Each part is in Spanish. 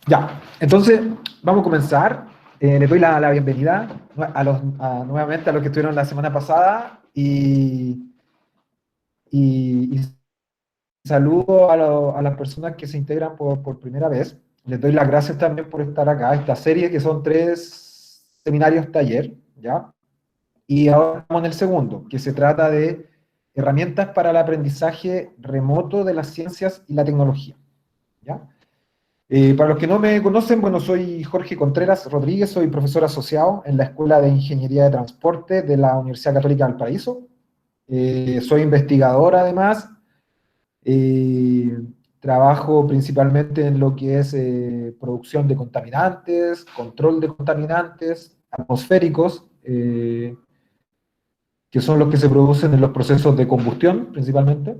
Ya, entonces vamos a comenzar. Les doy la bienvenida nuevamente a los que estuvieron la semana pasada y saludo a las personas que se integran por primera vez. Les doy las gracias también por estar acá. Esta serie que son 3 seminarios taller, ¿ya? Y ahora estamos en el segundo, que se trata de herramientas para el aprendizaje remoto de las ciencias y la tecnología, ¿ya? Para los que no me conocen, bueno, soy Jorge Contreras Rodríguez, soy profesor asociado en la Escuela de Ingeniería de Transporte de la Universidad Católica del Paraíso. Soy investigador además, eh, trabajo principalmente en lo que es producción de contaminantes, control de contaminantes atmosféricos, que son los que se producen en los procesos de combustión principalmente.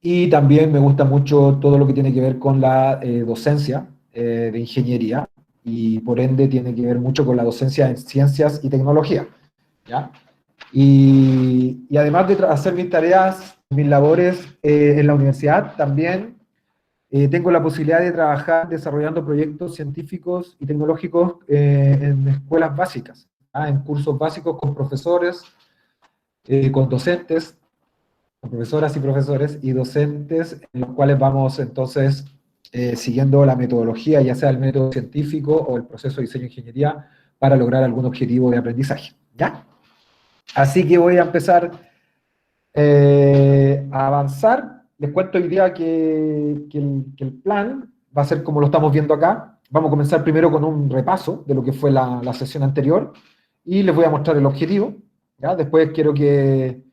Y también me gusta mucho todo lo que tiene que ver con la docencia de ingeniería y por ende tiene que ver mucho con la docencia en ciencias y tecnología, ¿ya? Y además de hacer mis tareas, mis labores en la universidad, también tengo la posibilidad de trabajar desarrollando proyectos científicos y tecnológicos en escuelas básicas, ¿ya? En cursos básicos con profesores, con docentes, profesoras y profesores y docentes, en los cuales vamos entonces siguiendo la metodología, ya sea el método científico o el proceso de diseño de ingeniería, para lograr algún objetivo de aprendizaje. ¿Ya? Así que voy a empezar a avanzar. Les cuento hoy día que el plan va a ser como lo estamos viendo acá. Vamos a comenzar primero con un repaso de lo que fue la sesión anterior y les voy a mostrar el objetivo. ¿Ya? Después quiero que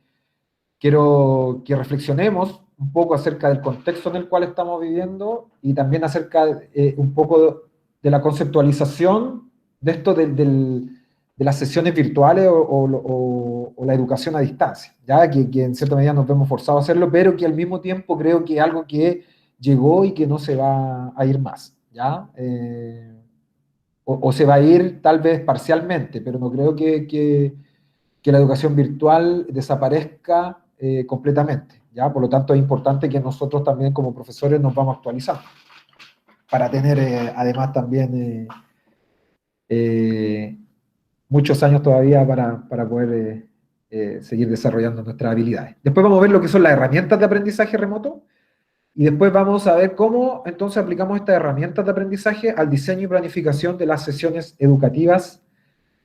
reflexionemos un poco acerca del contexto en el cual estamos viviendo y también acerca un poco de la conceptualización de esto de las sesiones virtuales o la educación a distancia, ¿ya? Que en cierta medida nos vemos forzados a hacerlo, pero que al mismo tiempo creo que es algo que llegó y que no se va a ir más, ¿ya? O se va a ir tal vez parcialmente, pero no creo que la educación virtual desaparezca completamente, ¿ya? Por lo tanto, es importante que nosotros también como profesores nos vamos actualizando para tener además también eh, muchos años todavía para poder seguir desarrollando nuestras habilidades. Después vamos a ver lo que son las herramientas de aprendizaje remoto y después vamos a ver cómo entonces aplicamos estas herramientas de aprendizaje al diseño y planificación de las sesiones educativas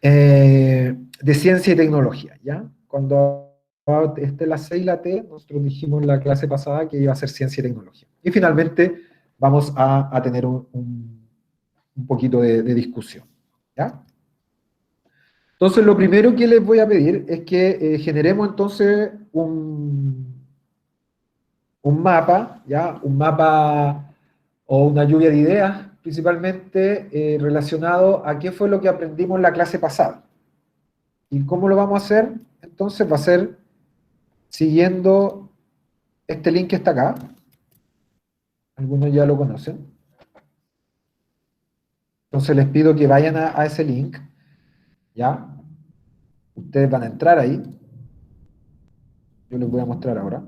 de ciencia y tecnología, ¿ya? Cuando esté la C y la T, nosotros dijimos en la clase pasada que iba a ser ciencia y tecnología. Y finalmente vamos a tener un poquito de discusión, ¿ya? Entonces, lo primero que les voy a pedir es que generemos entonces un mapa, ¿ya? Un mapa o una lluvia de ideas, principalmente relacionado a qué fue lo que aprendimos en la clase pasada. ¿Y cómo lo vamos a hacer? Entonces va a ser siguiendo este link que está acá. Algunos ya lo conocen. Entonces les pido que vayan a ese link. ¿Ya? Ustedes van a entrar ahí. Yo les voy a mostrar ahora.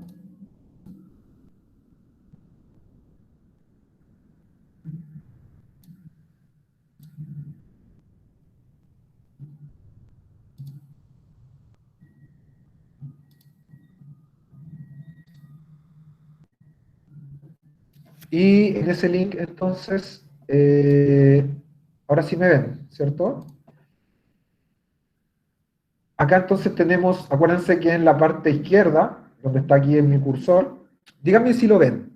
Y en ese link, entonces, ahora sí me ven, ¿cierto? Acá entonces tenemos, acuérdense que en la parte izquierda, donde está aquí en mi cursor, díganme si lo ven,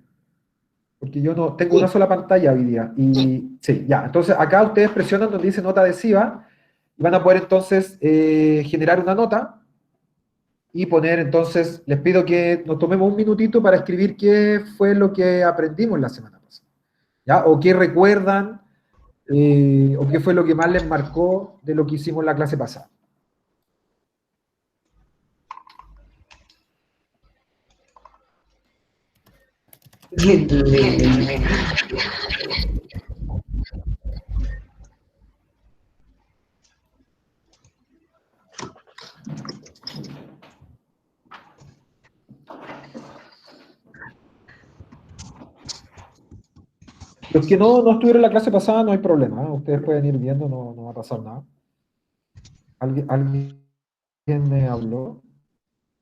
porque yo no tengo una Sí, sola pantalla hoy día. Y sí, ya. Entonces acá ustedes presionan donde dice nota adhesiva y van a poder entonces generar una nota y poner entonces, les pido que nos tomemos un minutito para escribir qué fue lo que aprendimos la semana pasada, ¿ya? O qué recuerdan, o qué fue lo que más les marcó de lo que hicimos en la clase pasada. bien, bien. Los que no estuvieron en la clase pasada, no hay problema, ¿eh? Ustedes pueden ir viendo, no va a pasar nada. ¿Alguien me habló?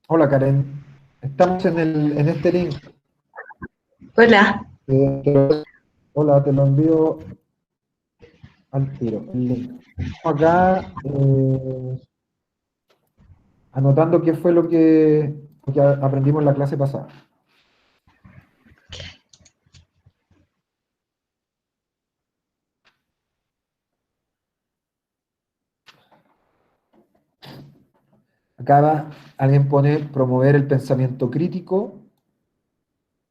Hola, Karen. Estamos en este link. Hola. Hola, te lo envío al tiro, el link. Acá, anotando qué fue lo que aprendimos en la clase pasada. Acá alguien pone promover el pensamiento crítico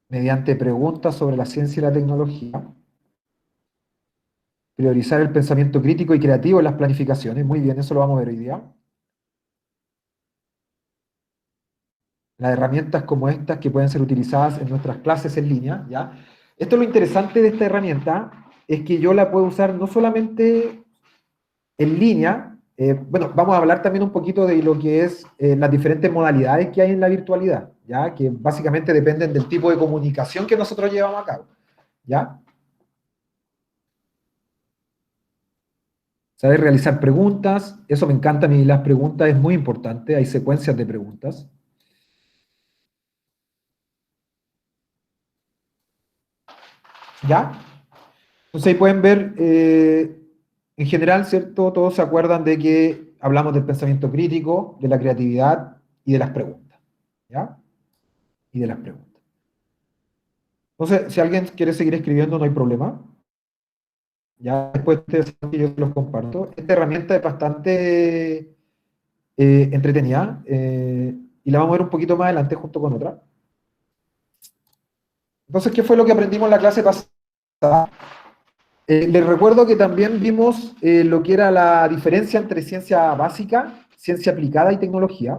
mediante preguntas sobre la ciencia y la tecnología, priorizar el pensamiento crítico y creativo en las planificaciones. Muy bien, eso lo vamos a ver hoy día. Las herramientas como estas que pueden ser utilizadas en nuestras clases en línea, ¿ya? Esto es lo interesante de esta herramienta, es que yo la puedo usar no solamente en línea, bueno, vamos a hablar también un poquito de lo que es las diferentes modalidades que hay en la virtualidad, ¿ya? Que básicamente dependen del tipo de comunicación que nosotros llevamos a cabo, ¿ya? Saber realizar preguntas, eso me encanta a mí, las preguntas es muy importante, hay secuencias de preguntas. ¿Ya? Entonces ahí pueden ver, en general, ¿cierto? Todos se acuerdan de que hablamos del pensamiento crítico, de la creatividad y de las preguntas, ¿ya? Y de las preguntas. Entonces, si alguien quiere seguir escribiendo, no hay problema. Ya después ustedes saben que yo los comparto. Esta herramienta es bastante entretenida y la vamos a ver un poquito más adelante junto con otra. Entonces, ¿qué fue lo que aprendimos en la clase pasada? Les recuerdo que también vimos lo que era la diferencia entre ciencia básica, ciencia aplicada y tecnología,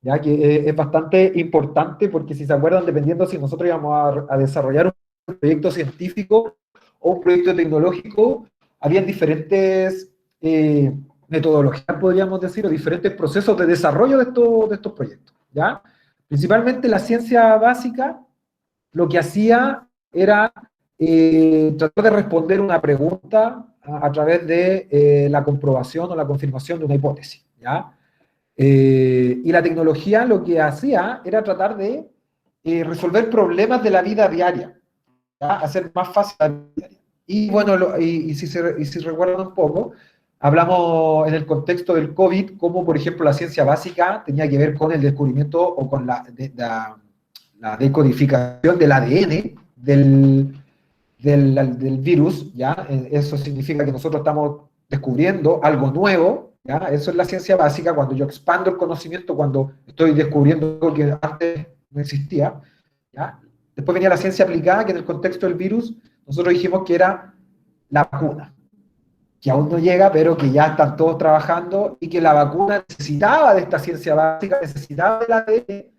ya que es bastante importante porque si se acuerdan, dependiendo si nosotros íbamos a desarrollar un proyecto científico o un proyecto tecnológico, habían diferentes metodologías, podríamos decir, o diferentes procesos de desarrollo de estos proyectos, ¿ya? Principalmente la ciencia básica lo que hacía era tratar de responder una pregunta a través de la comprobación o la confirmación de una hipótesis, ¿ya? Y la tecnología lo que hacía era tratar de resolver problemas de la vida diaria, ¿ya? Hacer más fácil la vida diaria. Y bueno, y si recuerdan un poco, hablamos en el contexto del COVID, cómo por ejemplo la ciencia básica tenía que ver con el descubrimiento o con la decodificación del ADN del virus, ¿ya? Eso significa que nosotros estamos descubriendo algo nuevo, ¿ya? Eso es la ciencia básica, cuando yo expando el conocimiento, cuando estoy descubriendo algo que antes no existía, ¿ya? Después venía la ciencia aplicada, que en el contexto del virus, nosotros dijimos que era la vacuna, que aún no llega, pero que ya están todos trabajando, y que la vacuna necesitaba de esta ciencia básica, necesitaba del ADN,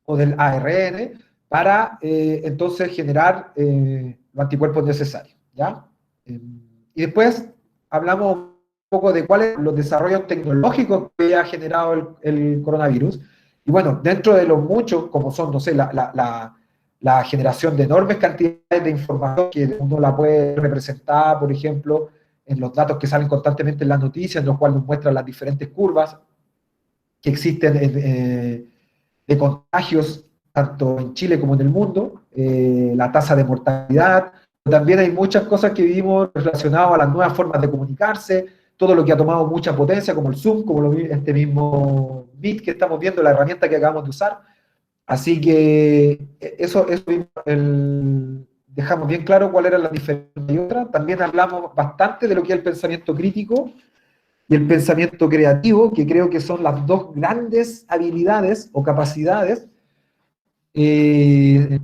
o del ARN para entonces generar los anticuerpos necesarios, ¿ya? Y después hablamos un poco de cuáles son los desarrollos tecnológicos que ha generado el coronavirus. Y bueno, dentro de los muchos, como son, no sé, la generación de enormes cantidades de información que uno la puede representar, por ejemplo, en los datos que salen constantemente en las noticias, en los cuales nos muestran las diferentes curvas que existen de contagios, tanto en Chile como en el mundo, la tasa de mortalidad. También hay muchas cosas que vivimos relacionadas a las nuevas formas de comunicarse, todo lo que ha tomado mucha potencia, como el Zoom, como este mismo Meet que estamos viendo, la herramienta que acabamos de usar. Así que eso dejamos bien claro cuál era la diferencia y otra. También hablamos bastante de lo que es el pensamiento crítico y el pensamiento creativo, que creo que son las dos grandes habilidades o capacidades eh,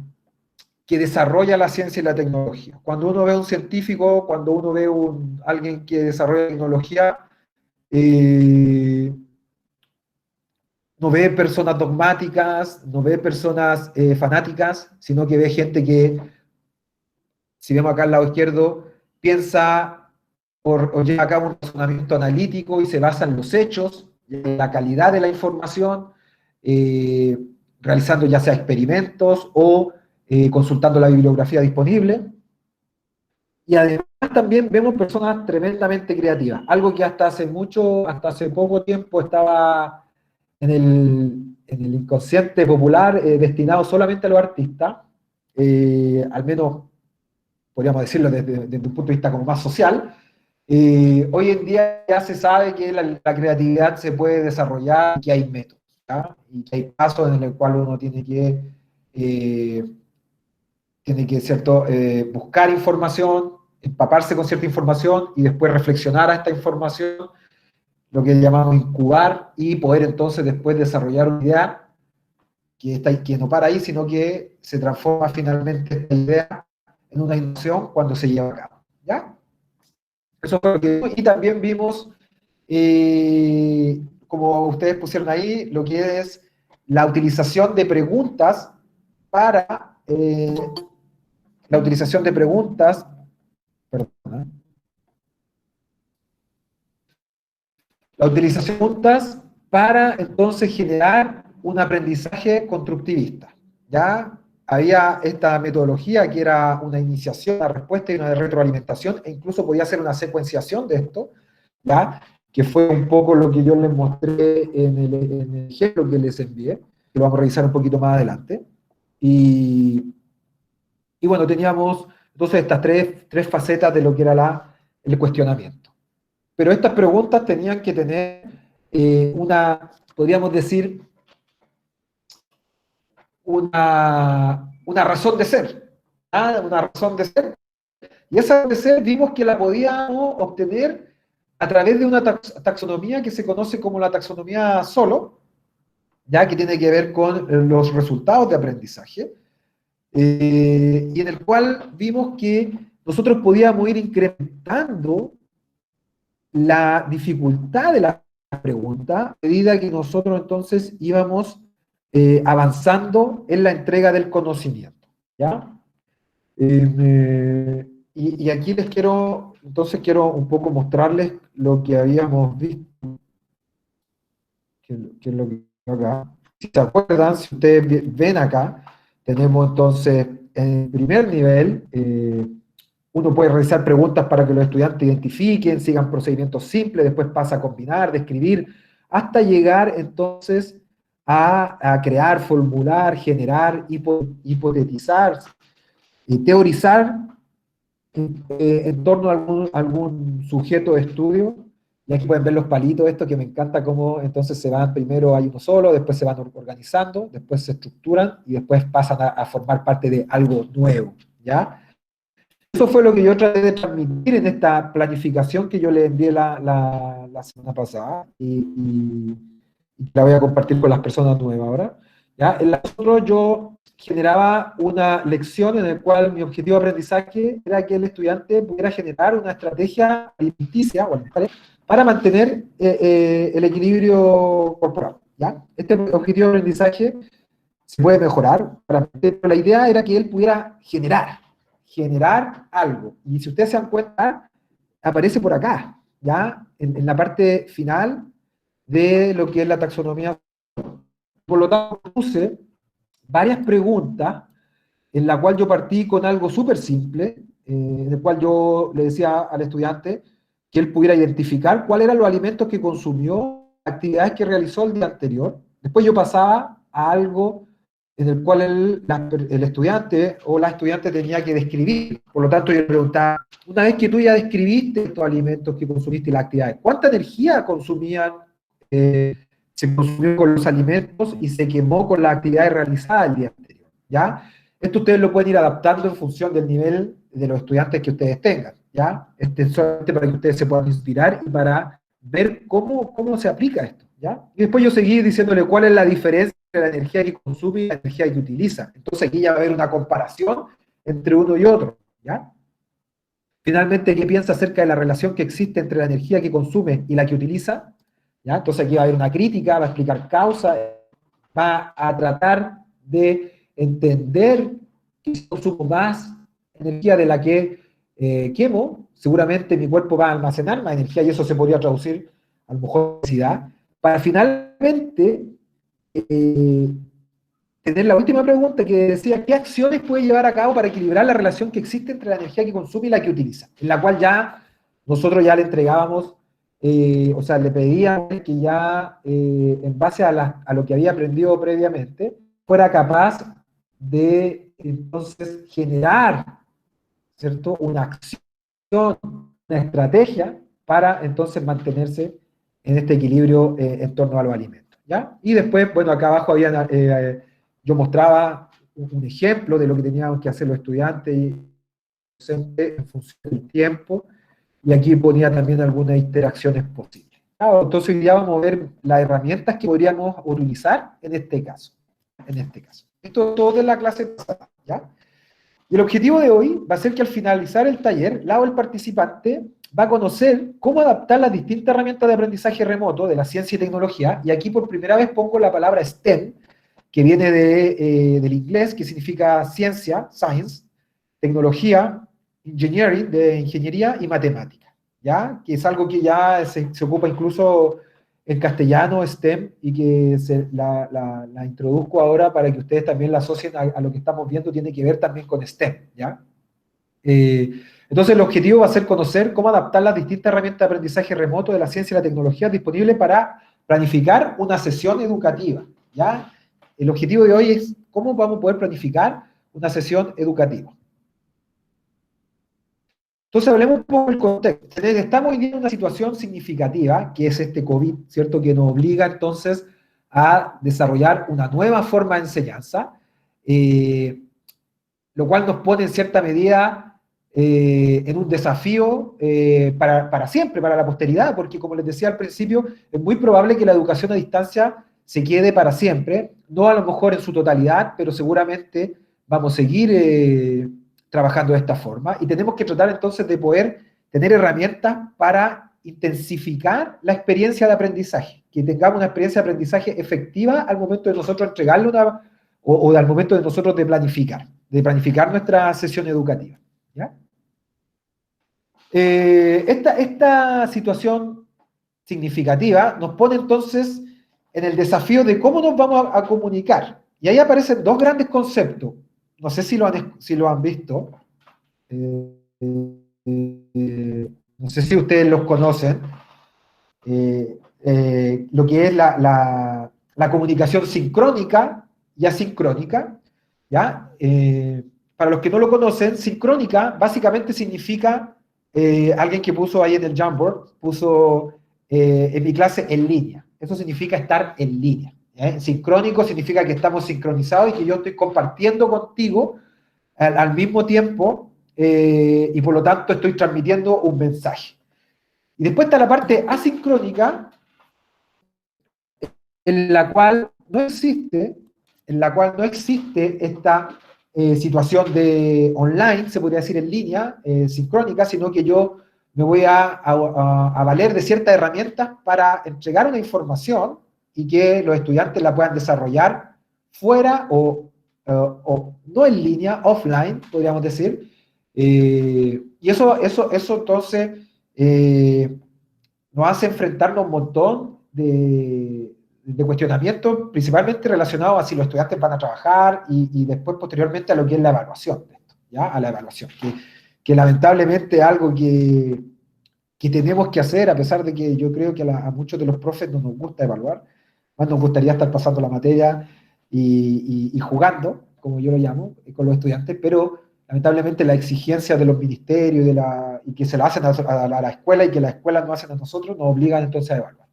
que desarrolla la ciencia y la tecnología. Cuando uno ve a un científico, cuando uno ve a alguien que desarrolla tecnología, eh, no ve personas dogmáticas, no ve personas fanáticas, sino que ve gente que, si vemos acá al lado izquierdo, piensa o lleva a cabo un razonamiento analítico y se basa en los hechos, en la calidad de la información, realizando ya sea experimentos o consultando la bibliografía disponible. Y además también vemos personas tremendamente creativas, algo que hasta hace poco tiempo estaba en el inconsciente popular destinado solamente a los artistas, al menos podríamos decirlo desde un punto de vista como más social. Hoy en día ya se sabe que la creatividad se puede desarrollar, que hay métodos, ¿ya? Y que hay pasos en el cual uno tiene que ¿cierto? Buscar información, empaparse con cierta información y después reflexionar a esta información, lo que llamamos incubar, y poder entonces después desarrollar una idea que no para ahí, sino que se transforma finalmente esta idea en una innovación cuando se lleva a cabo, ¿ya? Eso fue lo que vimos. Y también vimos, como ustedes pusieron ahí, lo que es la utilización de preguntas para la utilización de preguntas, perdona, la utilización de preguntas para entonces generar un aprendizaje constructivista. Ya había esta metodología que era una iniciación, una respuesta y una retroalimentación, e incluso podía ser una secuenciación de esto, ¿ya? Que fue un poco lo que yo les mostré en el ejemplo que les envié, que lo vamos a revisar un poquito más adelante. Y bueno, teníamos entonces estas tres facetas de lo que era el cuestionamiento. Pero estas preguntas tenían que tener podríamos decir, una razón de ser. ¿Ah? Una razón de ser. Y esa razón de ser vimos que la podíamos obtener a través de una taxonomía que se conoce como la taxonomía Solo, ya que tiene que ver con los resultados de aprendizaje, y en el cual vimos que nosotros podíamos ir incrementando la dificultad de la pregunta a medida que nosotros entonces íbamos avanzando en la entrega del conocimiento, ¿ya? Y aquí entonces quiero un poco mostrarles lo que habíamos visto, que es lo que acá. Si se acuerdan, si ustedes ven acá, tenemos entonces en el primer nivel, uno puede realizar preguntas para que los estudiantes identifiquen, sigan procedimientos simples, después pasa a combinar, describir, hasta llegar entonces a crear, formular, generar, hipotetizar y teorizar en torno a algún sujeto de estudio. Y aquí pueden ver los palitos, esto que me encanta cómo entonces se van, primero hay uno solo, después se van organizando, después se estructuran y después pasan a formar parte de algo nuevo, ¿ya? Eso fue lo que yo traté de transmitir en esta planificación que yo le envié la semana pasada y la voy a compartir con las personas nuevas ahora. ¿Ya? En la otra yo generaba una lección en la cual mi objetivo de aprendizaje era que el estudiante pudiera generar una estrategia alimenticia para mantener el equilibrio corporal. ¿Ya? Este objetivo de aprendizaje se puede mejorar, pero la idea era que él pudiera generar algo. Y si ustedes se dan cuenta, aparece por acá, ¿ya? En la parte final de lo que es la taxonomía. Por lo tanto, puse varias preguntas en la cual yo partí con algo súper simple, en el cual yo le decía al estudiante que él pudiera identificar cuáles eran los alimentos que consumió, actividades que realizó el día anterior. Después yo pasaba a algo en el cual el estudiante o la estudiante tenía que describir. Por lo tanto, yo le preguntaba, una vez que tú ya describiste estos alimentos que consumiste y las actividades, ¿cuánta energía consumían? Se consumió con los alimentos y se quemó con las actividades realizadas el día anterior, ¿ya? Esto ustedes lo pueden ir adaptando en función del nivel de los estudiantes que ustedes tengan, ¿ya? Solamente para que ustedes se puedan inspirar y para ver cómo se aplica esto, ¿ya? Y después yo seguí diciéndole cuál es la diferencia entre la energía que consume y la energía que utiliza. Entonces aquí ya va a haber una comparación entre uno y otro, ¿ya? Finalmente, ¿qué piensa acerca de la relación que existe entre la energía que consume y la que utiliza? ¿Ya? Entonces aquí va a haber una crítica, va a explicar causas, va a tratar de entender que si consumo más energía de la que quemo, seguramente mi cuerpo va a almacenar más energía y eso se podría traducir a lo mejor en necesidad, para finalmente tener la última pregunta que decía, ¿qué acciones puede llevar a cabo para equilibrar la relación que existe entre la energía que consume y la que utiliza? En la cual ya nosotros ya le entregábamos, o sea, le pedíamos que ya, en base a lo que había aprendido previamente, fuera capaz de entonces generar, ¿cierto?, una acción, una estrategia para entonces mantenerse en este equilibrio en torno a los alimentos, ¿ya? Y después, bueno, acá abajo había, yo mostraba un ejemplo de lo que teníamos que hacer los estudiantes y en función del tiempo, y aquí ponía también algunas interacciones posibles. Entonces hoy día vamos a ver las herramientas que podríamos utilizar en este caso. Esto todo de la clase pasada, ¿ya? Y el objetivo de hoy va a ser que al finalizar el taller, la o el participante va a conocer cómo adaptar las distintas herramientas de aprendizaje remoto de la ciencia y tecnología, y aquí por primera vez pongo la palabra STEM, que viene del inglés, que significa ciencia, science, tecnología, engineering, de ingeniería, y matemática, ¿ya? Que es algo que ya se ocupa incluso en castellano, STEM, y que la introduzco ahora para que ustedes también la asocien a lo que estamos viendo, tiene que ver también con STEM, ¿ya? Entonces el objetivo va a ser conocer cómo adaptar las distintas herramientas de aprendizaje remoto de la ciencia y la tecnología disponibles para planificar una sesión educativa, ¿ya? El objetivo de hoy es cómo vamos a poder planificar una sesión educativa. Entonces, hablemos un poco del contexto. Estamos hoy día en una situación significativa, que es este COVID, ¿cierto?, que nos obliga entonces a desarrollar una nueva forma de enseñanza, lo cual nos pone en cierta medida en un desafío para siempre, para la posteridad, porque como les decía al principio, es muy probable que la educación a distancia se quede para siempre, no a lo mejor en su totalidad, pero seguramente vamos a seguir trabajando de esta forma, y tenemos que tratar entonces de poder tener herramientas para intensificar la experiencia de aprendizaje, que tengamos una experiencia de aprendizaje efectiva al momento de nosotros entregarle o al momento de nosotros de planificar nuestra sesión educativa, ¿ya? Esta situación significativa nos pone entonces en el desafío de cómo nos vamos a comunicar, y ahí aparecen dos grandes conceptos. No sé si lo han visto, no sé si ustedes los conocen, lo que es la comunicación sincrónica y asincrónica, ¿ya? Para los que no lo conocen, sincrónica básicamente significa, alguien que puso ahí en el Jamboard, puso en mi clase en línea. Eso significa estar en línea. Sincrónico significa que estamos sincronizados y que yo estoy compartiendo contigo al mismo tiempo, y por lo tanto estoy transmitiendo un mensaje. Y después está la parte asincrónica, en la cual no existe esta situación de online, se podría decir en línea, sincrónica, sino que yo me voy a valer de ciertas herramientas para entregar una información y que los estudiantes la puedan desarrollar fuera o no en línea, offline, podríamos decir. Y eso entonces nos hace enfrentarnos a un montón de cuestionamientos, principalmente relacionados a si los estudiantes van a trabajar y después posteriormente a lo que es la evaluación de esto, ¿ya? A la evaluación, que lamentablemente es algo que tenemos que hacer, a pesar de que yo creo que a muchos de los profes no nos gusta evaluar, más nos gustaría estar pasando la materia y jugando, como yo lo llamo, con los estudiantes, pero lamentablemente la exigencia de los ministerios y que se la hacen a la escuela y que las escuelas no hacen a nosotros, nos obligan entonces a evaluar.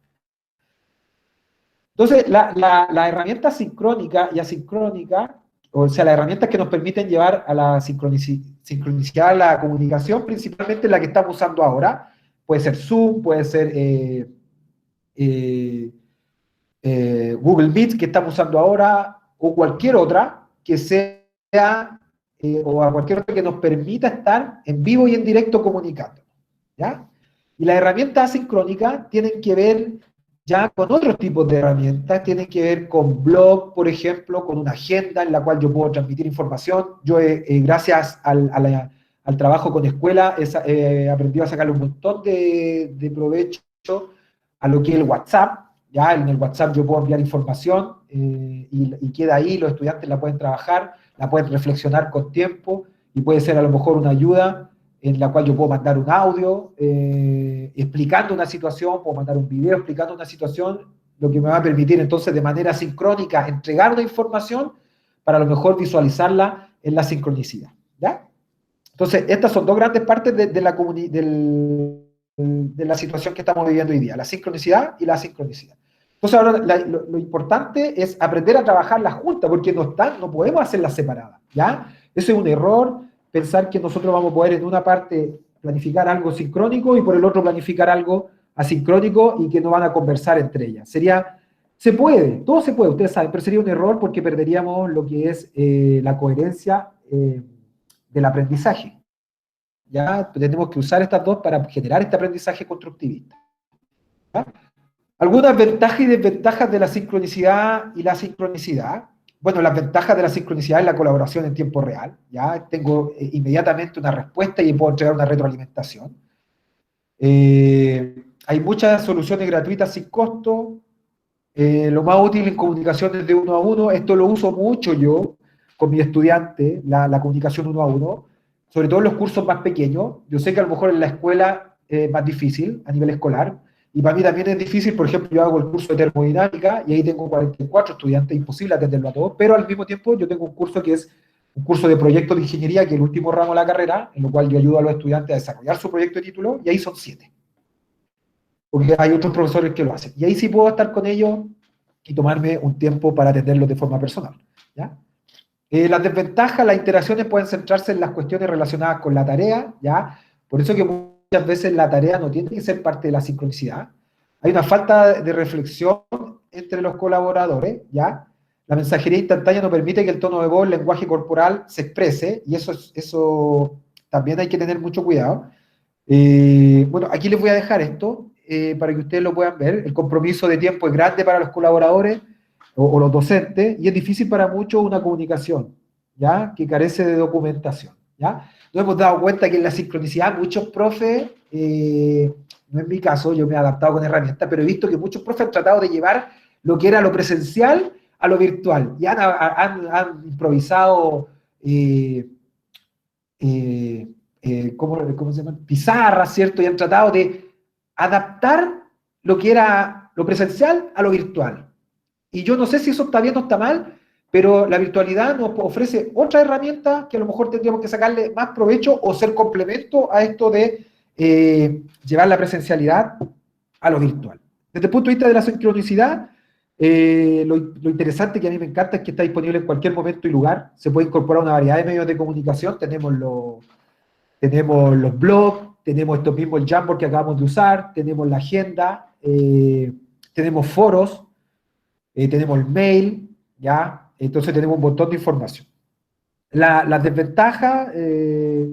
Entonces, la herramienta sincrónica y asincrónica, o sea, las herramientas que nos permiten llevar a la sincronicidad, la comunicación, principalmente la que estamos usando ahora, puede ser Zoom, puede ser Google Meet que estamos usando ahora, o cualquier otra que sea, o a cualquier otra que nos permita estar en vivo y en directo comunicando, ¿ya? Y las herramientas asincrónicas tienen que ver ya con otros tipos de herramientas, tienen que ver con blog, por ejemplo, con una agenda en la cual yo puedo transmitir información. Yo, gracias al trabajo con escuela, he aprendido a sacarle un montón de provecho a lo que es el WhatsApp, ya en el WhatsApp yo puedo enviar información y queda ahí, los estudiantes la pueden trabajar, la pueden reflexionar con tiempo y puede ser a lo mejor una ayuda en la cual yo puedo mandar un audio explicando una situación, puedo mandar un video explicando una situación, lo que me va a permitir entonces de manera sincrónica entregar una información para a lo mejor visualizarla en la sincronicidad, ¿ya? Entonces, estas son dos grandes partes de la situación que estamos viviendo hoy día, la sincronicidad y la asincronicidad. Entonces, ahora lo importante es aprender a trabajar las juntas, porque no podemos hacerlas separadas, ¿ya? Eso es un error, pensar que nosotros vamos a poder en una parte planificar algo sincrónico y por el otro planificar algo asincrónico y que no van a conversar entre ellas. Se puede, todo se puede, ustedes saben, pero sería un error porque perderíamos lo que es la coherencia del aprendizaje. Ya tenemos que usar estas dos para generar este aprendizaje constructivista. ¿Ya? Algunas ventajas y desventajas de la sincronicidad y la sincronicidad. Bueno, las ventajas de la sincronicidad es la colaboración en tiempo real. Ya tengo inmediatamente una respuesta y puedo entregar una retroalimentación. Hay muchas soluciones gratuitas sin costo. Lo más útil en comunicaciones de uno a uno, esto lo uso mucho yo con mi estudiante, la comunicación uno a uno, sobre todo en los cursos más pequeños. Yo sé que a lo mejor en la escuela es más difícil a nivel escolar, y para mí también es difícil. Por ejemplo, yo hago el curso de termodinámica y ahí tengo 44 estudiantes, imposible atenderlo a todos, pero al mismo tiempo yo tengo un curso que es un curso de proyecto de ingeniería, que es el último ramo de la carrera, en lo cual yo ayudo a los estudiantes a desarrollar su proyecto de título, y ahí son 7. Porque hay otros profesores que lo hacen. Y ahí sí puedo estar con ellos y tomarme un tiempo para atenderlos de forma personal, ¿ya? Las desventajas, las interacciones pueden centrarse en las cuestiones relacionadas con la tarea, ¿ya? Por eso que muchas veces la tarea no tiene que ser parte de la sincronicidad. Hay una falta de reflexión entre los colaboradores, ¿ya? La mensajería instantánea no permite que el tono de voz, el lenguaje corporal se exprese, y eso también hay que tener mucho cuidado. Bueno, aquí les voy a dejar esto para que ustedes lo puedan ver. El compromiso de tiempo es grande para los colaboradores o los docentes, y es difícil para muchos una comunicación, ¿ya? Que carece de documentación, ¿ya? Nos hemos dado cuenta que en la sincronicidad muchos profes, no es mi caso, yo me he adaptado con herramientas, pero he visto que muchos profes han tratado de llevar lo que era lo presencial a lo virtual, y han improvisado ¿cómo se llama? Pizarras, ¿cierto? Y han tratado de adaptar lo que era lo presencial a lo virtual. Y yo no sé si eso está bien o está mal, pero la virtualidad nos ofrece otra herramienta que a lo mejor tendríamos que sacarle más provecho o ser complemento a esto de llevar la presencialidad a lo virtual. Desde el punto de vista de la sincronicidad, lo interesante, que a mí me encanta, es que está disponible en cualquier momento y lugar. Se puede incorporar una variedad de medios de comunicación. Tenemos los blogs, tenemos esto mismo, el Jamboard que acabamos de usar, tenemos la agenda, tenemos foros, tenemos el mail, ¿ya? Entonces tenemos un montón de información. Las desventajas es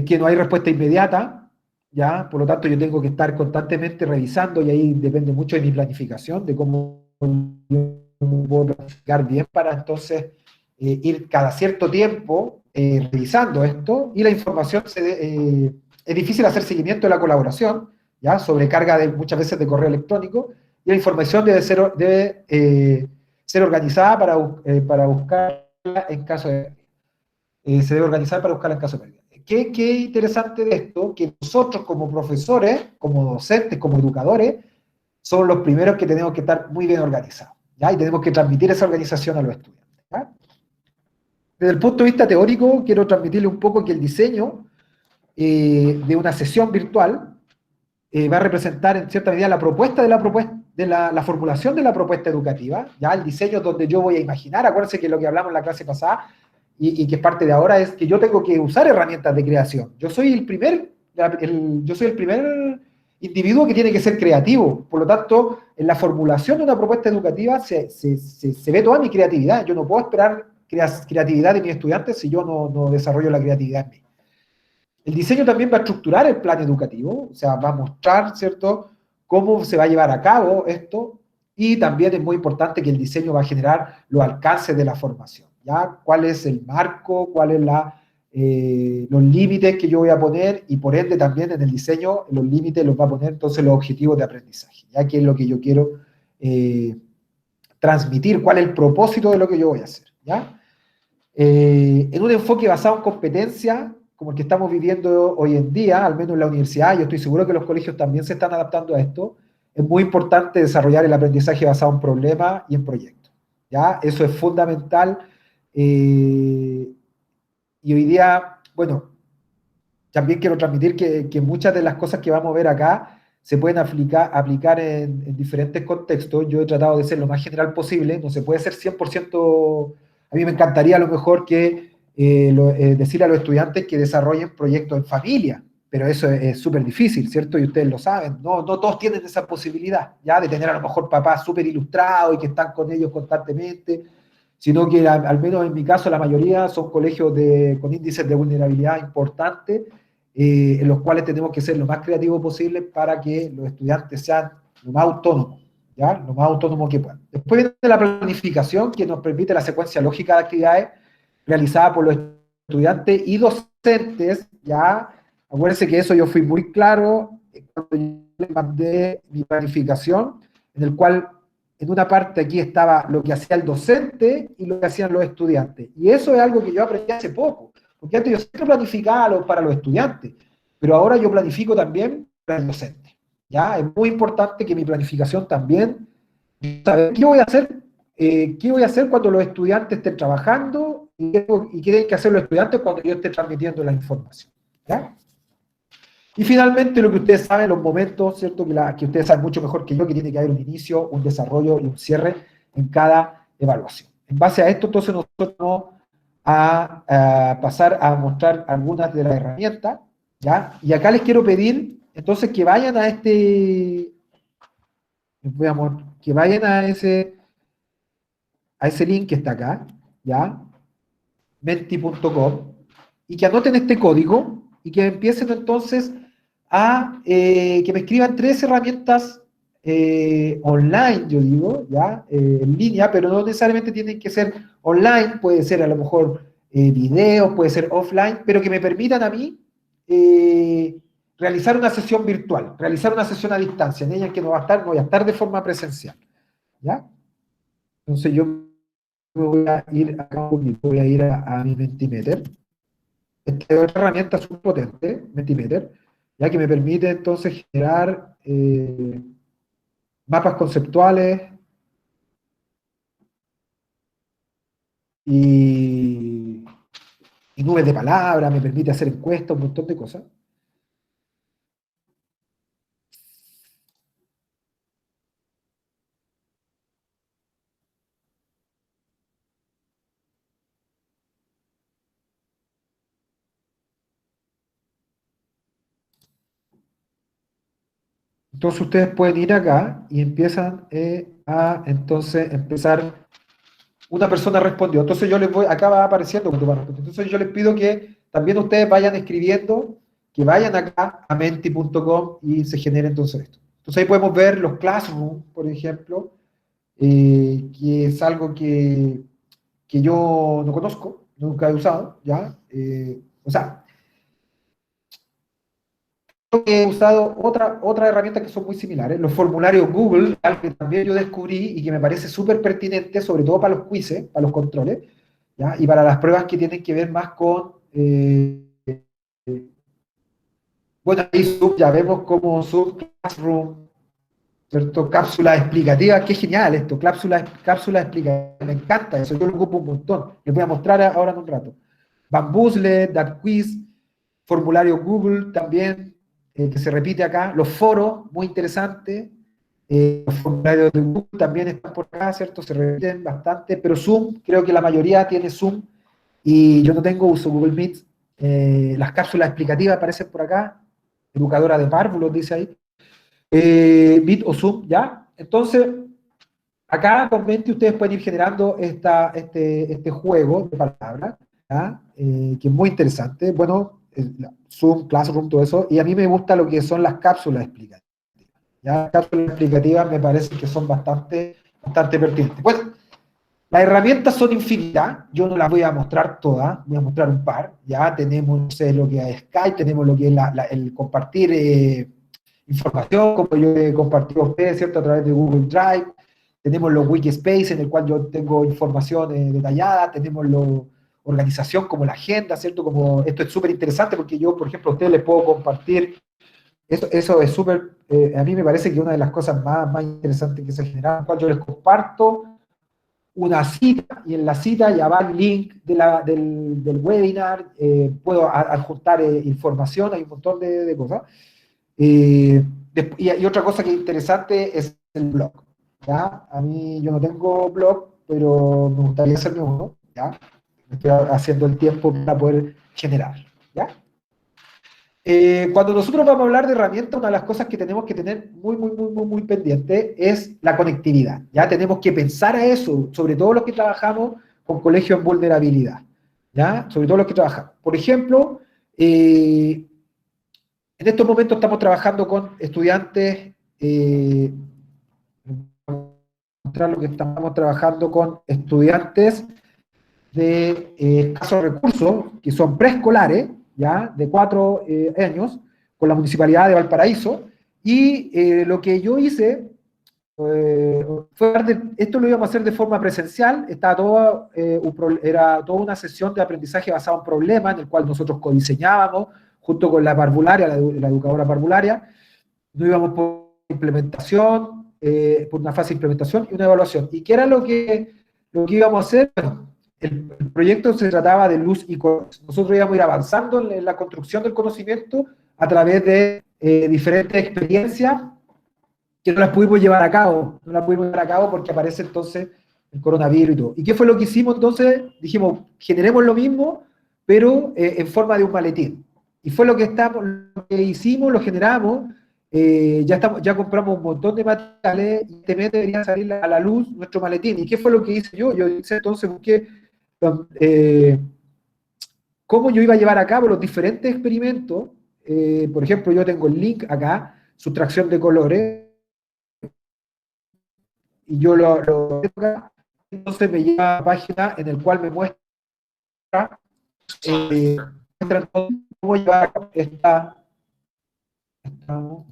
que no hay respuesta inmediata, ¿ya? Por lo tanto, yo tengo que estar constantemente revisando, y ahí depende mucho de mi planificación, de cómo yo puedo planificar bien para entonces ir cada cierto tiempo revisando esto. Y la información es difícil hacer seguimiento de la colaboración, ¿ya? Sobrecarga muchas veces de correo electrónico, y la información debe ser organizada para buscarla en caso de se debe organizar para buscarla en caso de pérdida. ¿Qué interesante de esto? Que nosotros como profesores, como docentes, como educadores, somos los primeros que tenemos que estar muy bien organizados, ¿ya? Y tenemos que transmitir esa organización a los estudiantes, ¿ya? Desde el punto de vista teórico, quiero transmitirle un poco que el diseño de una sesión virtual va a representar en cierta medida la formulación de la propuesta educativa. Ya el diseño donde yo voy a imaginar, acuérdense que lo que hablamos en la clase pasada y que es parte de ahora, es que yo tengo que usar herramientas de creación. Yo soy el primer individuo que tiene que ser creativo. Por lo tanto, en la formulación de una propuesta educativa se ve toda mi creatividad. Yo no puedo esperar creatividad de mis estudiantes si yo no desarrollo la creatividad en mí. El diseño también va a estructurar el plan educativo, o sea, va a mostrar, ¿cierto?, cómo se va a llevar a cabo esto, y también es muy importante que el diseño va a generar los alcances de la formación, ¿ya? ¿Cuál es el marco? ¿Cuáles los límites que yo voy a poner? Y por ende también en el diseño los límites los va a poner entonces los objetivos de aprendizaje, ¿ya? ¿Qué es lo que yo quiero transmitir cuál es el propósito de lo que yo voy a hacer, ¿ya? En un enfoque basado en competencia, como el que estamos viviendo hoy en día, al menos en la universidad, yo estoy seguro que los colegios también se están adaptando a esto, es muy importante desarrollar el aprendizaje basado en problemas y en proyectos, ¿ya? Eso es fundamental, y hoy día, bueno, también quiero transmitir que muchas de las cosas que vamos a ver acá se pueden aplicar en diferentes contextos. Yo he tratado de ser lo más general posible, no se puede ser 100%, a mí me encantaría a lo mejor que decir a los estudiantes que desarrollen proyectos en familia, pero eso es súper difícil, ¿cierto? Y ustedes lo saben, no todos tienen esa posibilidad, ya de tener a lo mejor papás súper ilustrados y que están con ellos constantemente, sino que al menos en mi caso la mayoría son colegios con índices de vulnerabilidad importantes, en los cuales tenemos que ser lo más creativos posible para que los estudiantes sean lo más autónomos, ¿ya? Lo más autónomos que puedan. Después viene la planificación, que nos permite la secuencia lógica de actividades realizadas por los estudiantes y docentes, ¿ya? Acuérdense que eso yo fui muy claro cuando yo les mandé mi planificación, en el cual en una parte aquí estaba lo que hacía el docente y lo que hacían los estudiantes. Y eso es algo que yo aprendí hace poco, porque antes yo siempre planificaba para los estudiantes, pero ahora yo planifico también para el docente. ¿Ya? Es muy importante que mi planificación también, saber qué voy a hacer, qué voy a hacer cuando los estudiantes estén trabajando y qué tienen que hacer los estudiantes cuando yo esté transmitiendo la información. ¿Ya? Y finalmente, lo que ustedes saben, los momentos, ¿cierto? Que ustedes saben mucho mejor que yo, que tiene que haber un inicio, un desarrollo y un cierre en cada evaluación. En base a esto, entonces, nosotros vamos a pasar a mostrar algunas de las herramientas, ¿ya? Y acá les quiero pedir, entonces, que vayan a que vayan a ese link que está acá, ¿ya? Menti.com, y que anoten este código y que empiecen entonces que me escriban 3 herramientas online, yo digo, ¿ya? En línea, pero no necesariamente tienen que ser online, puede ser a lo mejor videos, puede ser offline, pero que me permitan a mí realizar una sesión virtual, realizar una sesión a distancia, en ella que no voy a estar de forma presencial, ¿ya? Entonces yo me voy a ir acá, voy a ir a mi Mentimeter. Esta es otra herramienta súper potente, Mentimeter, ya que me permite entonces generar mapas conceptuales y nubes de palabras, me permite hacer encuestas, un montón de cosas. Entonces ustedes pueden ir acá y empiezan entonces empezar. Una persona respondió. Entonces yo les voy, acá va apareciendo cuando va respondiendo. Entonces yo les pido que también ustedes vayan escribiendo, que vayan acá a menti.com y se genere entonces esto. Entonces ahí podemos ver los Classroom, por ejemplo, que es algo que yo no conozco, nunca he usado, ¿ya? O sea, he usado otra herramienta que son muy similares, los formularios Google, algo que también yo descubrí y que me parece súper pertinente, sobre todo para los quizzes, para los controles, ¿ya? Y para las pruebas que tienen que ver más con, bueno, ahí ya vemos como Zoom Classroom, ¿cierto? Cápsulas explicativas, qué genial esto, cápsulas explicativas, me encanta eso, yo lo ocupo un montón, les voy a mostrar ahora en un rato. Bamboozle, DartQuiz, formulario Google también, que se repite acá, los foros, muy interesantes, los formularios de Google también están por acá, ¿cierto? Se repiten bastante, pero Zoom, creo que la mayoría tiene Zoom, y yo no tengo uso Google Meet, las cápsulas explicativas aparecen por acá, educadora de párvulos, dice ahí, Meet o Zoom, ¿ya? Entonces, acá con Menti ustedes pueden ir generando este juego de palabras, ¿ya? Que es muy interesante. Bueno, Zoom, Classroom, todo eso. Y a mí me gusta lo que son las cápsulas explicativas. ¿Ya? Las cápsulas explicativas me parece que son bastante pertinentes. Pues, las herramientas son infinitas. Yo no las voy a mostrar todas. Voy a mostrar un par. Ya tenemos, no sé, lo que es Skype, tenemos lo que es el compartir información, como yo he compartido a ustedes, ¿cierto? A través de Google Drive. tenemos los Wikispace en el cual yo tengo información detallada, tenemos la organización como la agenda, ¿cierto? Como, esto es súper interesante porque yo, por ejemplo, a ustedes les puedo compartir, eso es súper, a mí me parece que una de las cosas más interesantes que se genera, en la cual yo les comparto una cita, y en la cita ya va el link del webinar, puedo adjuntar información, hay un montón de cosas. Y otra cosa que es interesante es el blog, ¿ya? A mí, yo no tengo blog, pero me gustaría hacerme uno, ¿ya? Estoy haciendo el tiempo para poder generar, ¿ya? Cuando nosotros vamos a hablar de herramientas, una de las cosas que tenemos que tener muy pendiente es la conectividad. Ya tenemos que pensar a eso, sobre todo los que trabajamos con colegios en vulnerabilidad. ¿Ya? Sobre todo los que trabajamos. Por ejemplo, en estos momentos estamos trabajando con estudiantes, mostrar lo que estamos trabajando con estudiantes de escasos recursos, que son preescolares, ya, de 4 años, con la Municipalidad de Valparaíso, y lo que yo hice esto lo íbamos a hacer de forma presencial, estaba todo, era toda una sesión de aprendizaje basado en problemas, en el cual nosotros codiseñábamos, junto con la parvularia, la educadora parvularia, nos íbamos por implementación, por una fase de implementación y una evaluación. ¿Y qué era lo que íbamos a hacer? Bueno, el proyecto se trataba de luz y colores. Nosotros íbamos a ir avanzando en la construcción del conocimiento a través de diferentes experiencias que no las pudimos llevar a cabo, no las pudimos llevar a cabo porque aparece entonces el coronavirus y todo. ¿Y qué fue lo que hicimos entonces? Dijimos, generemos lo mismo, pero en forma de un maletín. Y fue lo que hicimos, lo generamos, ya compramos un montón de materiales y este mes debería salir a la luz nuestro maletín. ¿Y qué fue lo que hice yo? Yo hice entonces, busqué cómo yo iba a llevar a cabo los diferentes experimentos. Por ejemplo, yo tengo el link acá, sustracción de colores, y yo lo entonces me lleva a una página en el cual me muestra, eh, cómo llevar a cabo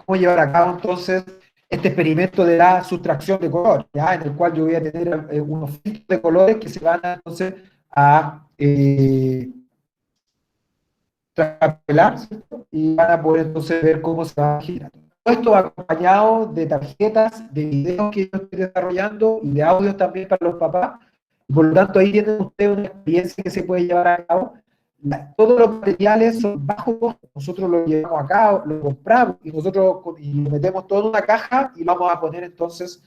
cómo llevar a cabo entonces este experimento de la sustracción de color, ¿ya? En el cual yo voy a tener unos filtros de colores que se van a, entonces a trapelar, ¿cierto? Y van a poder entonces ver cómo se va a girar. Todo esto va acompañado de tarjetas, de videos que yo estoy desarrollando y de audios también para los papás. Y por lo tanto, ahí tienen ustedes una experiencia que se puede llevar a cabo. Todos los materiales son bajo costo. Nosotros lo llevamos a cabo, lo compramos y nosotros y lo metemos todo en una caja y lo vamos a poner entonces,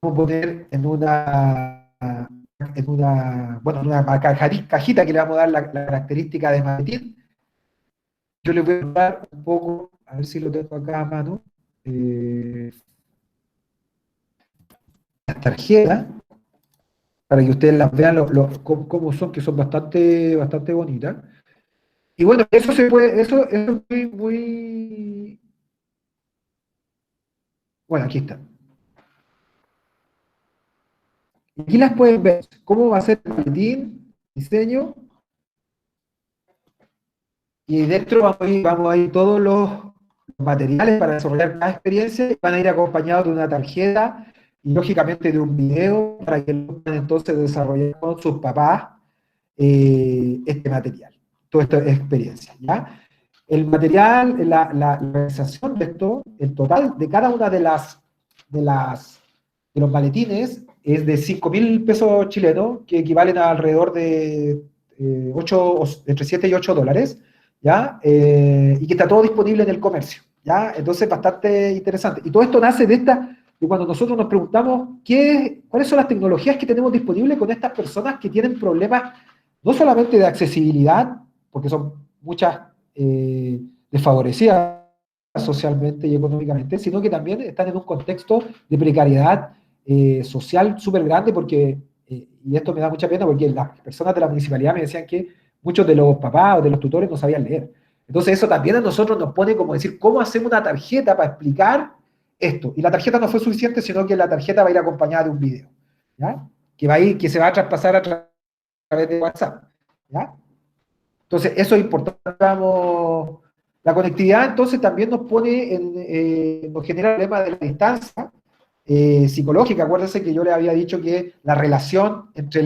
vamos a poner bueno, en una cajita que le vamos a dar la característica de maletín. Yo les voy a dar un poco, a ver si lo tengo acá a mano, las tarjetas, para que ustedes las vean cómo son, que son bastante bonitas. Y bueno, eso se puede, eso es muy, bueno, aquí está. Aquí las pueden ver, cómo va a ser el maletín, diseño, y dentro vamos a ir todos los materiales para desarrollar cada experiencia y van a ir acompañados de una tarjeta y lógicamente de un video para que lo puedan entonces desarrollar con sus papás este material, toda esta experiencia, ¿ya? El material, la realización de esto, el total de cada una de los maletines es de 5.000 pesos chilenos, que equivalen a alrededor de 8, entre 7 y 8 dólares, ¿ya? Y que está todo disponible en el comercio, ¿ya? Entonces, bastante interesante. Y todo esto nace de cuando nosotros nos preguntamos cuáles son las tecnologías que tenemos disponibles con estas personas que tienen problemas no solamente de accesibilidad, porque son muchas desfavorecidas socialmente y económicamente, sino que también están en un contexto de precariedad social súper grande, porque, y esto me da mucha pena, porque las personas de la municipalidad me decían que muchos de los papás o de los tutores no sabían leer. Entonces eso también a nosotros nos pone como decir, ¿cómo hacemos una tarjeta para explicar esto? Y la tarjeta no fue suficiente, sino que la tarjeta va a ir acompañada de un video, ¿ya? Que se va a traspasar través de WhatsApp, ¿ya? Entonces, eso es importante, La conectividad entonces también nos pone, nos genera el problema de la distancia psicológica. Acuérdense que yo les había dicho que la relación entre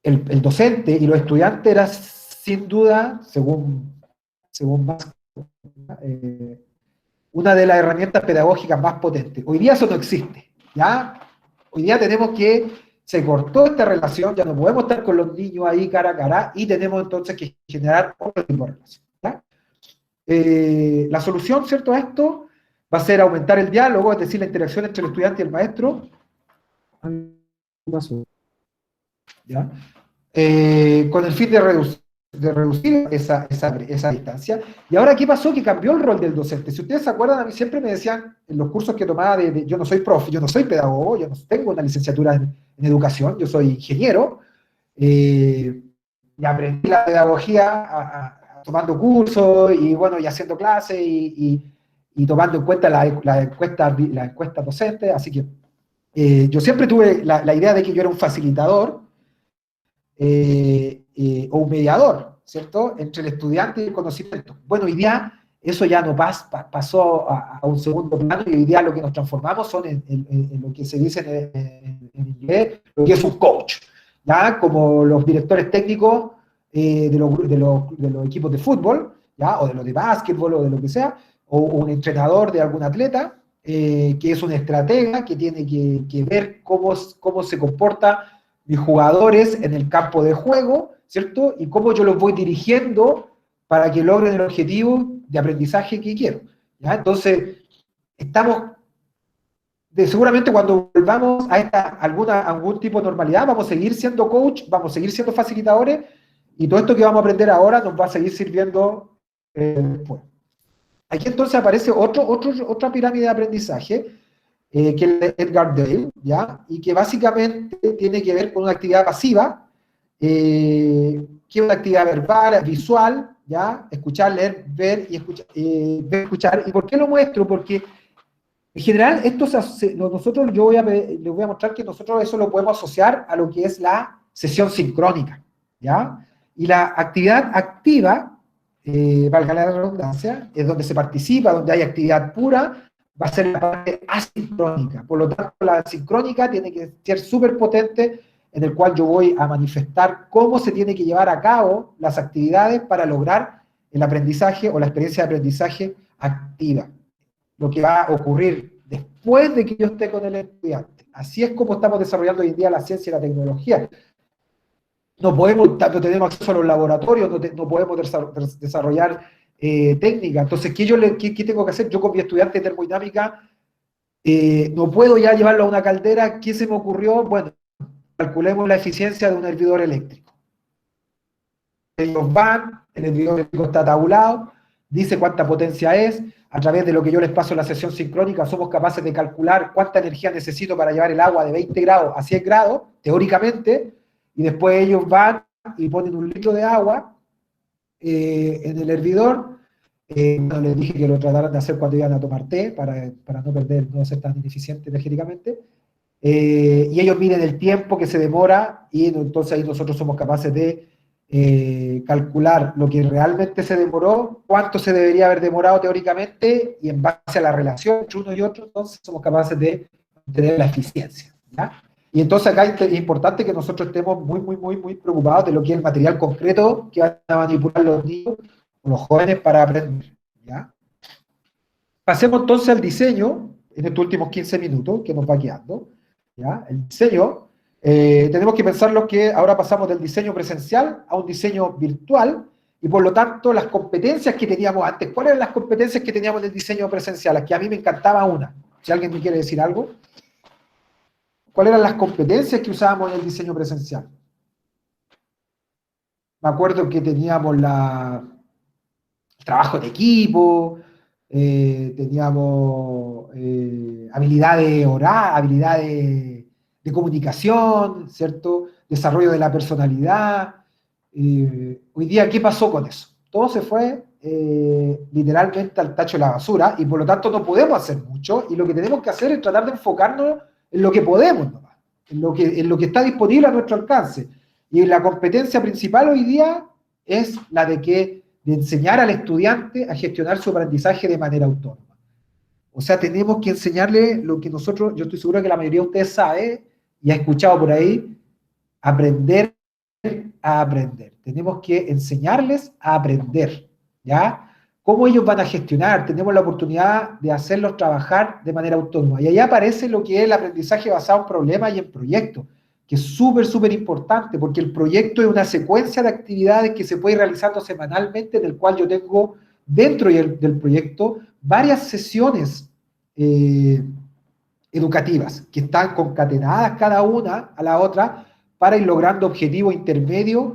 el docente y los estudiantes era sin duda, según más, una de las herramientas pedagógicas más potentes. Hoy día eso no existe, ¿ya? Hoy día tenemos que, se cortó esta relación, ya no podemos estar con los niños ahí cara a cara, y tenemos entonces que generar otro tipo de relación, ¿ya? La solución, ¿cierto?, a esto va a ser aumentar el diálogo, es decir, la interacción entre el estudiante y el maestro, ¿ya? Con el fin de reducir esa distancia. Y ahora, ¿qué pasó? Que cambió el rol del docente. Si ustedes se acuerdan, a mí siempre me decían, en los cursos que tomaba, yo no soy profe, yo no soy pedagogo, yo no tengo una licenciatura en educación, yo soy ingeniero, y aprendí la pedagogía tomando cursos, y bueno, y haciendo clases, y tomando en cuenta la encuesta docente, así que yo siempre tuve la idea de que yo era un facilitador, o un mediador, ¿cierto?, entre el estudiante y el conocimiento. Bueno, hoy día eso ya no pasó a un segundo plano, y hoy día lo que nos transformamos son en lo que se dice en inglés, lo que es un coach, ¿ya? Como los directores técnicos de los equipos de fútbol, ¿ya? O de los de básquetbol, o de lo que sea, o un entrenador de algún atleta, que es un estratega que tiene que ver cómo se comporta mis jugadores en el campo de juego, ¿cierto? Y cómo yo los voy dirigiendo para que logren el objetivo de aprendizaje que quiero, ¿ya? Entonces, seguramente cuando volvamos a algún tipo de normalidad, vamos a seguir siendo coach, vamos a seguir siendo facilitadores, y todo esto que vamos a aprender ahora nos va a seguir sirviendo después. Aquí entonces aparece otra pirámide de aprendizaje, que es de Edgar Dale, ¿ya? Y que básicamente tiene que ver con una actividad pasiva, que es una actividad verbal, visual, ¿ya? Escuchar, leer, ver y escuchar. Escuchar. ¿Y por qué lo muestro? Porque en general, nosotros, les voy a mostrar que nosotros eso lo podemos asociar a lo que es la sesión sincrónica, ¿ya? Y la actividad activa, valga la redundancia, es donde se participa, donde hay actividad pura, va a ser la parte asincrónica. Por lo tanto, la sincrónica tiene que ser súper potente, en el cual yo voy a manifestar cómo se tiene que llevar a cabo las actividades para lograr el aprendizaje o la experiencia de aprendizaje activa. Lo que va a ocurrir después de que yo esté con el estudiante. Así es como estamos desarrollando hoy en día la ciencia y la tecnología. No tenemos acceso a los laboratorios, no podemos desarrollar técnica. Entonces, ¿qué tengo que hacer? Yo con mi estudiante de termodinámica no puedo ya llevarlo a una caldera. ¿Qué se me ocurrió? Bueno, calculemos la eficiencia de un hervidor eléctrico. Ellos van, el hervidor eléctrico está tabulado, dice cuánta potencia es. A través de lo que yo les paso en la sesión sincrónica, somos capaces de calcular cuánta energía necesito para llevar el agua de 20 grados a 100 grados, teóricamente, y después ellos van y ponen 1 litro de agua en el hervidor. No les dije que lo trataran de hacer cuando iban a tomar té, para no ser tan ineficiente energéticamente. Y ellos miden el tiempo que se demora, y entonces ahí nosotros somos capaces de calcular lo que realmente se demoró, cuánto se debería haber demorado teóricamente, y en base a la relación entre uno y otro, entonces somos capaces de tener la eficiencia, ¿ya? Y entonces acá es importante que nosotros estemos muy preocupados de lo que es el material concreto que van a manipular los niños o los jóvenes para aprender, ¿ya? Pasemos entonces al diseño, en estos últimos 15 minutos que nos va quedando, ¿ya? El diseño, tenemos que pensar lo que ahora pasamos del diseño presencial a un diseño virtual, y por lo tanto las competencias que teníamos antes. ¿Cuáles eran las competencias que teníamos en el diseño presencial? Aquí a mí me encantaba una. Si alguien me quiere decir algo. ¿Cuáles eran las competencias que usábamos en el diseño presencial? Me acuerdo que teníamos el trabajo de equipo, teníamos habilidades orales, habilidades de comunicación, ¿cierto? Desarrollo de la personalidad. Hoy día, ¿qué pasó con eso? Todo se fue literalmente al tacho de la basura, y por lo tanto no podemos hacer mucho, y lo que tenemos que hacer es tratar de enfocarnos en lo que podemos, nomás, en lo que está disponible a nuestro alcance. Y la competencia principal hoy día es la de que de enseñar al estudiante a gestionar su aprendizaje de manera autónoma. O sea, tenemos que enseñarle lo que nosotros, yo estoy seguro que la mayoría de ustedes sabe y ha escuchado por ahí, aprender a aprender. Tenemos que enseñarles a aprender, ¿ya? ¿Cómo ellos van a gestionar? Tenemos la oportunidad de hacerlos trabajar de manera autónoma. Y ahí aparece lo que es el aprendizaje basado en problemas y en proyectos, que es súper, súper importante, porque el proyecto es una secuencia de actividades que se puede ir realizando semanalmente, en el cual yo tengo dentro del proyecto varias sesiones educativas que están concatenadas cada una a la otra para ir logrando objetivos intermedios,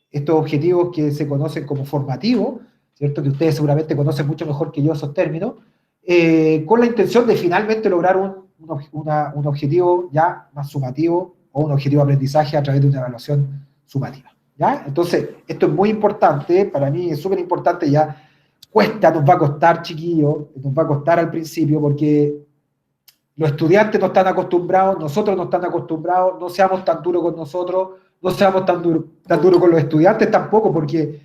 estos objetivos que se conocen como formativos, ¿cierto? Que ustedes seguramente conocen mucho mejor que yo esos términos, con la intención de finalmente lograr un objetivo ya más sumativo o un objetivo de aprendizaje a través de una evaluación sumativa, ¿ya? Entonces, esto es muy importante, para mí es súper importante, ya cuesta, nos va a costar, chiquillos, nos va a costar al principio, porque los estudiantes no están acostumbrados, nosotros no están acostumbrados, no seamos tan duros con nosotros, no seamos tan duros con los estudiantes tampoco, porque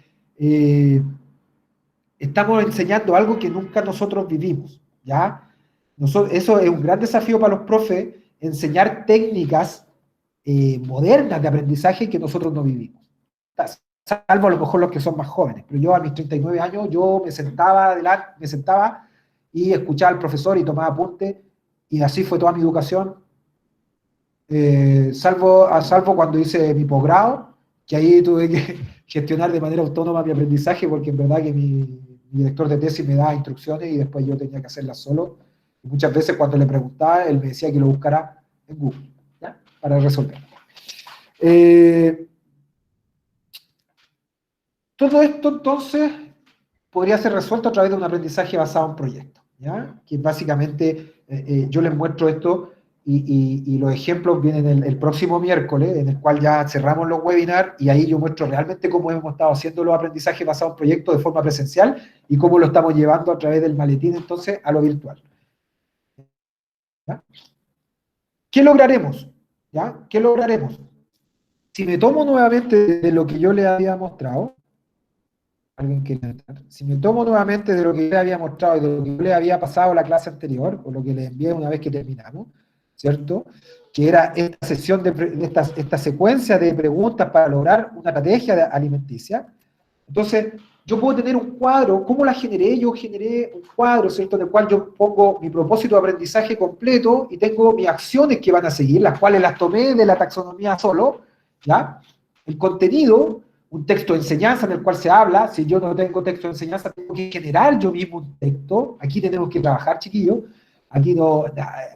estamos enseñando algo que nunca nosotros vivimos, ¿ya? Eso es un gran desafío para los profes, enseñar técnicas modernas de aprendizaje que nosotros no vivimos. Salvo a lo mejor los que son más jóvenes, pero yo a mis 39 años, yo me sentaba y escuchaba al profesor y tomaba apuntes, y así fue toda mi educación, salvo cuando hice mi posgrado, que ahí tuve que gestionar de manera autónoma mi aprendizaje, porque en verdad que mi director de tesis me daba instrucciones y después yo tenía que hacerlas solo. Y muchas veces cuando le preguntaba, él me decía que lo buscara en Google, ¿ya? Para resolver. Todo esto entonces podría ser resuelto a través de un aprendizaje basado en proyectos, ¿ya? Que básicamente yo les muestro esto y los ejemplos vienen el próximo miércoles, en el cual ya cerramos los webinars y ahí yo muestro realmente cómo hemos estado haciendo los aprendizajes basados en proyectos de forma presencial y cómo lo estamos llevando a través del maletín entonces a lo virtual, ¿ya? ¿Qué lograremos? ¿Ya? ¿Qué lograremos? Si me tomo nuevamente de lo que yo les había mostrado, si me tomo nuevamente de lo que yo le había mostrado y de lo que yo le había pasado la clase anterior, o lo que le envié una vez que terminamos, ¿cierto? Que era esta sesión esta secuencia de preguntas para lograr una estrategia alimenticia. Entonces, yo puedo tener un cuadro. ¿Cómo la generé? Yo generé un cuadro, ¿cierto? En el cual yo pongo mi propósito de aprendizaje completo y tengo mis acciones que van a seguir, las cuales las tomé de la taxonomía solo, ¿ya? El contenido, un texto de enseñanza en el cual se habla. Si yo no tengo texto de enseñanza, tengo que generar yo mismo un texto. Aquí tenemos que trabajar, chiquillos. Aquí no,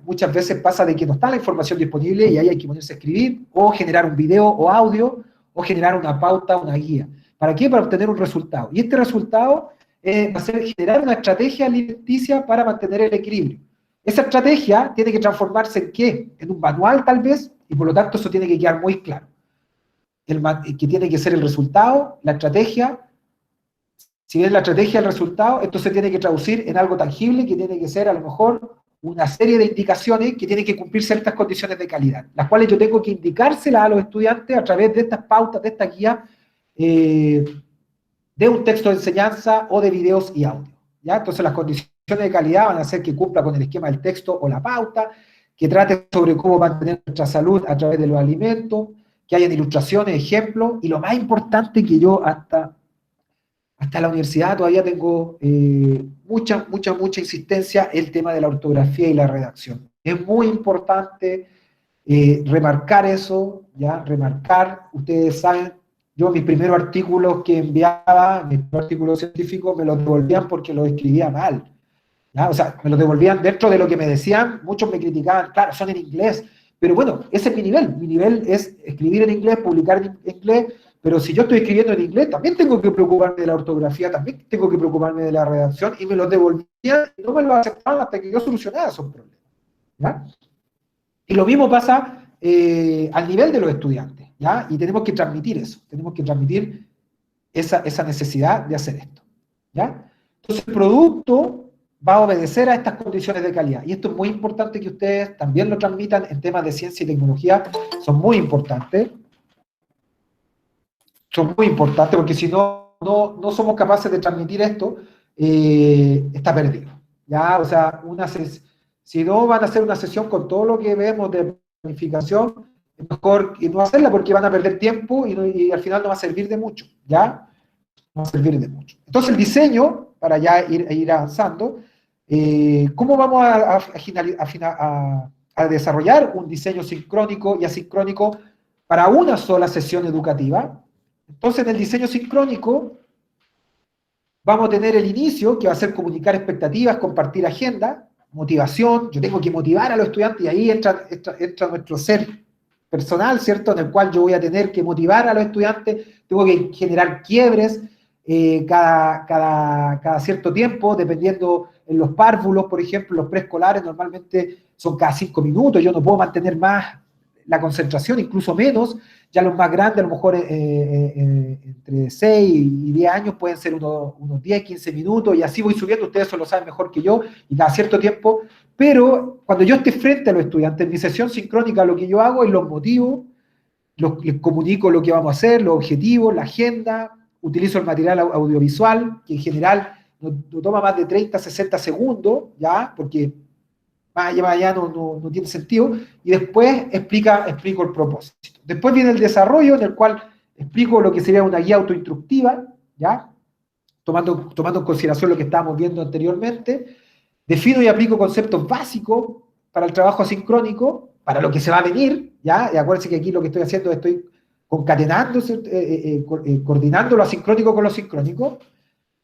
muchas veces pasa de que no está la información disponible y ahí hay que ponerse a escribir, o generar un video o audio, o generar una pauta, una guía. ¿Para qué? Para obtener un resultado. Y este resultado va a ser generar una estrategia alimenticia para mantener el equilibrio. Esa estrategia tiene que transformarse en ¿qué? En un manual tal vez, y por lo tanto eso tiene que quedar muy claro. Que tiene que ser el resultado, la estrategia. Si es la estrategia el resultado, esto se tiene que traducir en algo tangible, que tiene que ser a lo mejor una serie de indicaciones que tienen que cumplir ciertas condiciones de calidad, las cuales yo tengo que indicárselas a los estudiantes a través de estas pautas, de esta guía, de un texto de enseñanza o de videos y audio, ¿ya? Entonces las condiciones de calidad van a ser que cumpla con el esquema del texto o la pauta, que trate sobre cómo mantener nuestra salud a través de los alimentos, que hayan ilustraciones, ejemplos, y lo más importante que yo hasta la universidad todavía tengo mucha insistencia, el tema de la ortografía y la redacción. Es muy importante remarcar eso, ¿ya? Remarcar, ustedes saben, yo mis primeros artículos que enviaba, mis artículos científicos, me los devolvían porque los escribía mal, ¿ya? O sea, me los devolvían dentro de lo que me decían, muchos me criticaban, claro, son en inglés, pero bueno, ese es mi nivel es escribir en inglés, publicar en inglés, pero si yo estoy escribiendo en inglés, también tengo que preocuparme de la ortografía, también tengo que preocuparme de la redacción, y me los devolvían y no me lo aceptaban hasta que yo solucionara esos problemas, ¿ya? Y lo mismo pasa al nivel de los estudiantes, ¿ya? Y tenemos que transmitir eso, tenemos que transmitir esa necesidad de hacer esto, ¿ya? Entonces el producto va a obedecer a estas condiciones de calidad, y esto es muy importante que ustedes también lo transmitan en temas de ciencia y tecnología, son muy importantes. son muy importantes porque si no somos capaces de transmitir esto, está perdido. ¿Ya? O sea, si no van a hacer una sesión con todo lo que vemos de planificación, es mejor no hacerla porque van a perder tiempo y al final no va a servir de mucho. ¿Ya? No va a servir de mucho. Entonces el diseño, para ya ir avanzando, ¿cómo vamos a desarrollar un diseño sincrónico y asincrónico para una sola sesión educativa? Entonces en el diseño sincrónico vamos a tener el inicio, que va a ser comunicar expectativas, compartir agenda, motivación. Yo tengo que motivar a los estudiantes y ahí entra nuestro ser personal, ¿cierto? En el cual yo voy a tener que motivar a los estudiantes, tengo que generar quiebres cada cierto tiempo, dependiendo en los párvulos, por ejemplo, los preescolares normalmente son cada 5 minutos, yo no puedo mantener más la concentración, incluso menos. Ya los más grandes, a lo mejor entre 6 y 10 años, pueden ser unos 10, 15 minutos, y así voy subiendo, ustedes eso lo saben mejor que yo, y cada cierto tiempo. Pero cuando yo esté frente a los estudiantes, en mi sesión sincrónica, lo que yo hago es los motivo, les comunico lo que vamos a hacer, los objetivos, la agenda, utilizo el material audiovisual, que en general no toma más de 30, 60 segundos, ¿ya? Porque más allá no tiene sentido, y después explico el propósito. Después viene el desarrollo, en el cual explico lo que sería una guía autoinstructiva, ¿ya? Tomando en consideración lo que estábamos viendo anteriormente. Defino y aplico conceptos básicos para el trabajo asincrónico, para lo que se va a venir, ¿ya? Y acuérdense que aquí lo que estoy haciendo es estoy concatenando, coordinando lo asincrónico con lo sincrónico.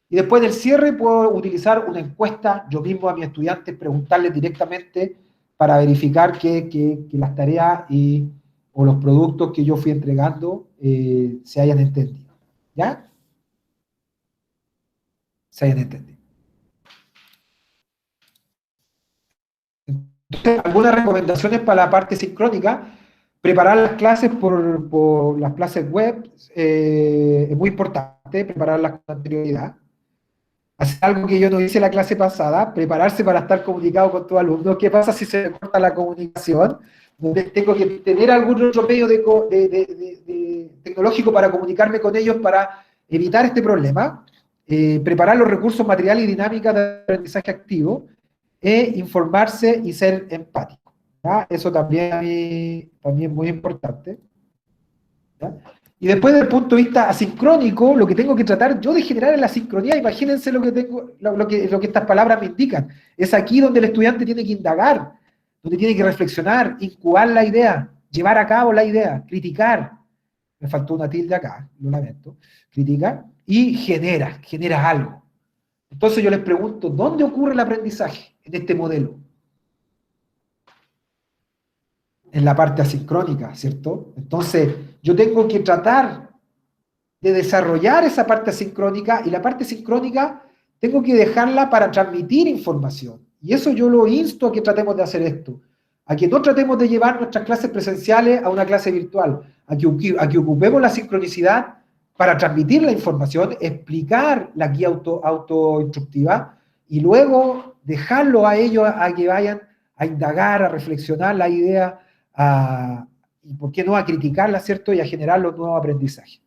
Y después del cierre puedo utilizar una encuesta yo mismo a mis estudiantes, preguntarles directamente para verificar que las tareas o los productos que yo fui entregando se hayan entendido. ¿Ya? Se hayan entendido. Entonces, algunas recomendaciones para la parte sincrónica. Preparar las clases por las clases web es muy importante, prepararlas con anterioridad. Hacer algo que yo no hice la clase pasada, prepararse para estar comunicado con tus alumnos. ¿Qué pasa si se me corta la comunicación? Donde tengo que tener algún otro medio tecnológico para comunicarme con ellos para evitar este problema. Preparar los recursos materiales y dinámicas de aprendizaje activo. Informarse y ser empático. ¿Ya? Eso también es muy importante. ¿Ya? Y después, desde el punto de vista asincrónico, lo que tengo que tratar yo de generar es la sincronía. Imagínense lo que estas palabras me indican. Es aquí donde el estudiante tiene que indagar, donde tiene que reflexionar, incubar la idea, llevar a cabo la idea, criticar. Me faltó una tilde acá, lo lamento. Critica y genera algo. Entonces yo les pregunto, ¿dónde ocurre el aprendizaje en este modelo? En la parte asincrónica, ¿cierto? Entonces, yo tengo que tratar de desarrollar esa parte asincrónica, y la parte sincrónica tengo que dejarla para transmitir información. Y eso yo lo insto a que tratemos de hacer esto, a que no tratemos de llevar nuestras clases presenciales a una clase virtual, a que ocupemos la sincronicidad para transmitir la información, explicar la guía autoinstructiva, y luego dejarlo a ellos a que vayan a indagar, a reflexionar la idea, y por qué no a criticarla, ¿cierto? Y a generar los nuevos aprendizajes.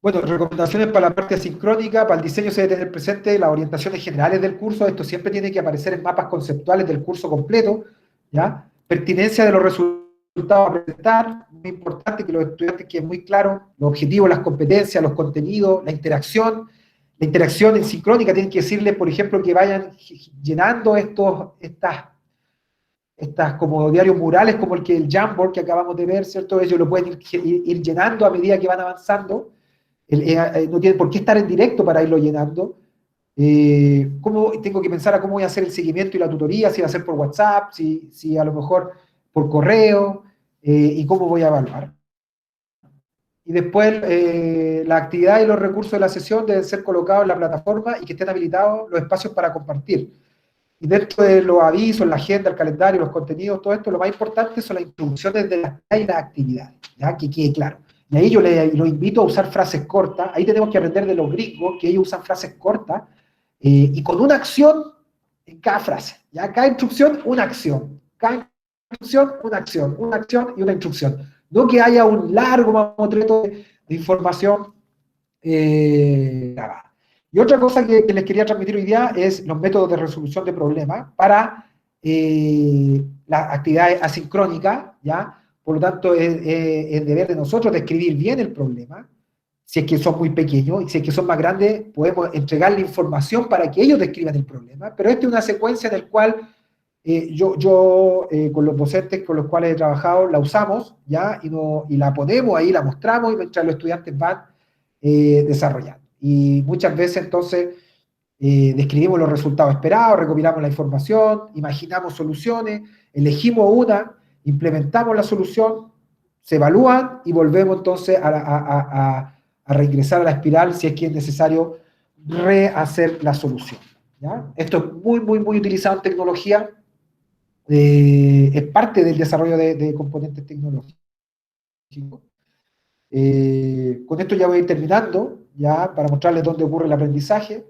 Bueno, recomendaciones para la parte asincrónica. Para el diseño se debe tener presente las orientaciones generales del curso. Esto siempre tiene que aparecer en mapas conceptuales del curso completo, ¿ya? Pertinencia de los resultados a presentar. Muy importante que los estudiantes queden muy claros los objetivos, las competencias, los contenidos, la interacción. La interacción en sincrónica tienen que decirles, por ejemplo, que vayan llenando estas como diarios murales, como el Jamboard que acabamos de ver, ¿cierto? Ellos lo pueden ir llenando a medida que van avanzando. No tiene por qué estar en directo para irlo llenando. Tengo que pensar a cómo voy a hacer el seguimiento y la tutoría, si va a ser por WhatsApp, si a lo mejor por correo, y cómo voy a evaluar. Y después, la actividad y los recursos de la sesión deben ser colocados en la plataforma y que estén habilitados los espacios para compartir. Y dentro de los avisos, la agenda, el calendario, los contenidos, todo esto, lo más importante son las instrucciones de las tareas y las actividades, ¿ya? Que quede claro. Y ahí yo los invito a usar frases cortas. Ahí tenemos que aprender de los gringos, que ellos usan frases cortas, y con una acción en cada frase. ¿Ya? Cada instrucción, una acción. Cada instrucción, una acción y una instrucción. No que haya un largo mamotreto de información grabada. Y otra cosa que les quería transmitir hoy día es los métodos de resolución de problemas para las actividades asincrónicas, ¿ya? Por lo tanto, es deber de nosotros describir bien el problema. Si es que son muy pequeños, y si es que son más grandes, podemos entregarle información para que ellos describan el problema, pero esta es una secuencia en la cual yo con los docentes con los cuales he trabajado, la usamos, ¿ya? Y la ponemos ahí, la mostramos, y mientras los estudiantes van desarrollando. Y muchas veces, entonces, describimos los resultados esperados, recopilamos la información, imaginamos soluciones, elegimos una, implementamos la solución, se evalúan y volvemos entonces a reingresar a la espiral si es que es necesario rehacer la solución, ¿ya? Esto es muy, muy, muy utilizado en tecnología, es parte del desarrollo de componentes tecnológicos. Con esto ya voy a ir terminando, ya para mostrarles dónde ocurre el aprendizaje.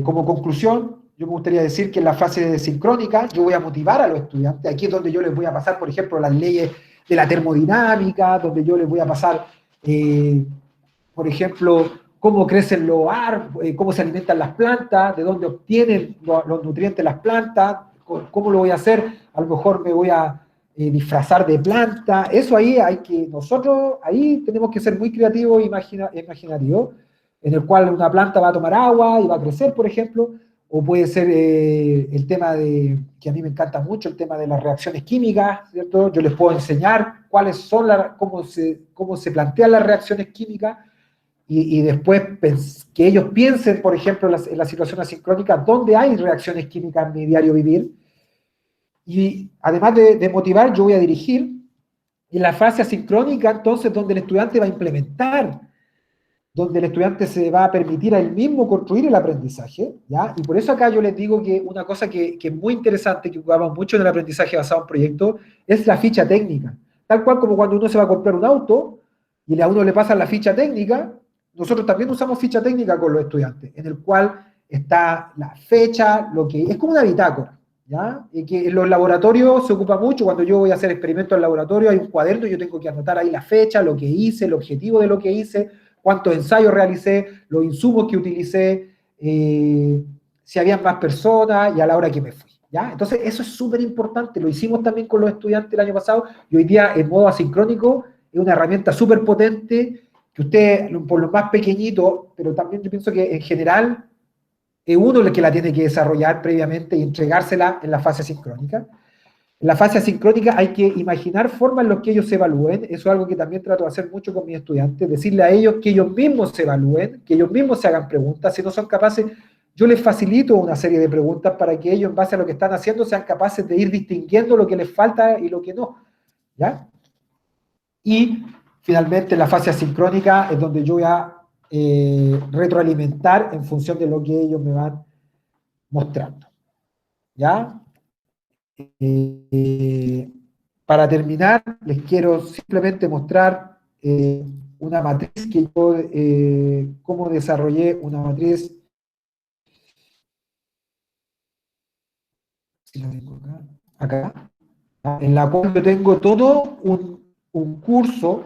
Como conclusión, yo me gustaría decir que en la fase sincrónica yo voy a motivar a los estudiantes. Aquí es donde yo les voy a pasar, por ejemplo, las leyes de la termodinámica, donde yo les voy a pasar, por ejemplo, cómo crecen los árboles, cómo se alimentan las plantas, de dónde obtienen los nutrientes las plantas, cómo lo voy a hacer. A lo mejor me voy a disfrazar de planta. Eso ahí nosotros ahí tenemos que ser muy creativos e imaginativos, en el cual una planta va a tomar agua y va a crecer, por ejemplo, o puede ser el tema que a mí me encanta mucho, el tema de las reacciones químicas, ¿cierto? Yo les puedo enseñar cuáles son cómo se plantean las reacciones químicas, y después que ellos piensen, por ejemplo, en la situación asincrónica, dónde hay reacciones químicas en mi diario vivir. Y además de motivar, yo voy a dirigir. Y en la fase asincrónica, entonces, donde el estudiante va a implementar, donde el estudiante se va a permitir a él mismo construir el aprendizaje, ¿ya? Y por eso acá yo les digo que una cosa que es muy interesante, que ocupamos mucho en el aprendizaje basado en proyectos, es la ficha técnica. Tal cual como cuando uno se va a comprar un auto, y a uno le pasa la ficha técnica, nosotros también usamos ficha técnica con los estudiantes, en el cual está la fecha, es como una bitácora, ¿ya? Y que en los laboratorios se ocupa mucho. Cuando yo voy a hacer experimentos en el laboratorio, hay un cuaderno y yo tengo que anotar ahí la fecha, lo que hice, el objetivo de lo que hice, cuántos ensayos realicé, los insumos que utilicé, si había más personas y a la hora que me fui, ¿ya? Entonces eso es súper importante, lo hicimos también con los estudiantes el año pasado, y hoy día en modo asincrónico es una herramienta súper potente que usted, por lo más pequeñito, pero también yo pienso que en general es uno el que la tiene que desarrollar previamente y entregársela en la fase sincrónica. En la fase asincrónica hay que imaginar formas en las que ellos se evalúen. Eso es algo que también trato de hacer mucho con mis estudiantes, decirle a ellos que ellos mismos se evalúen, que ellos mismos se hagan preguntas. Si no son capaces, yo les facilito una serie de preguntas para que ellos, en base a lo que están haciendo, sean capaces de ir distinguiendo lo que les falta y lo que no, ¿ya? Y finalmente, en la fase asincrónica es donde yo voy a retroalimentar en función de lo que ellos me van mostrando, ¿ya? Para terminar, les quiero simplemente mostrar una matriz que yo, cómo desarrollé una matriz, si la tengo acá, en la cual yo tengo todo un curso,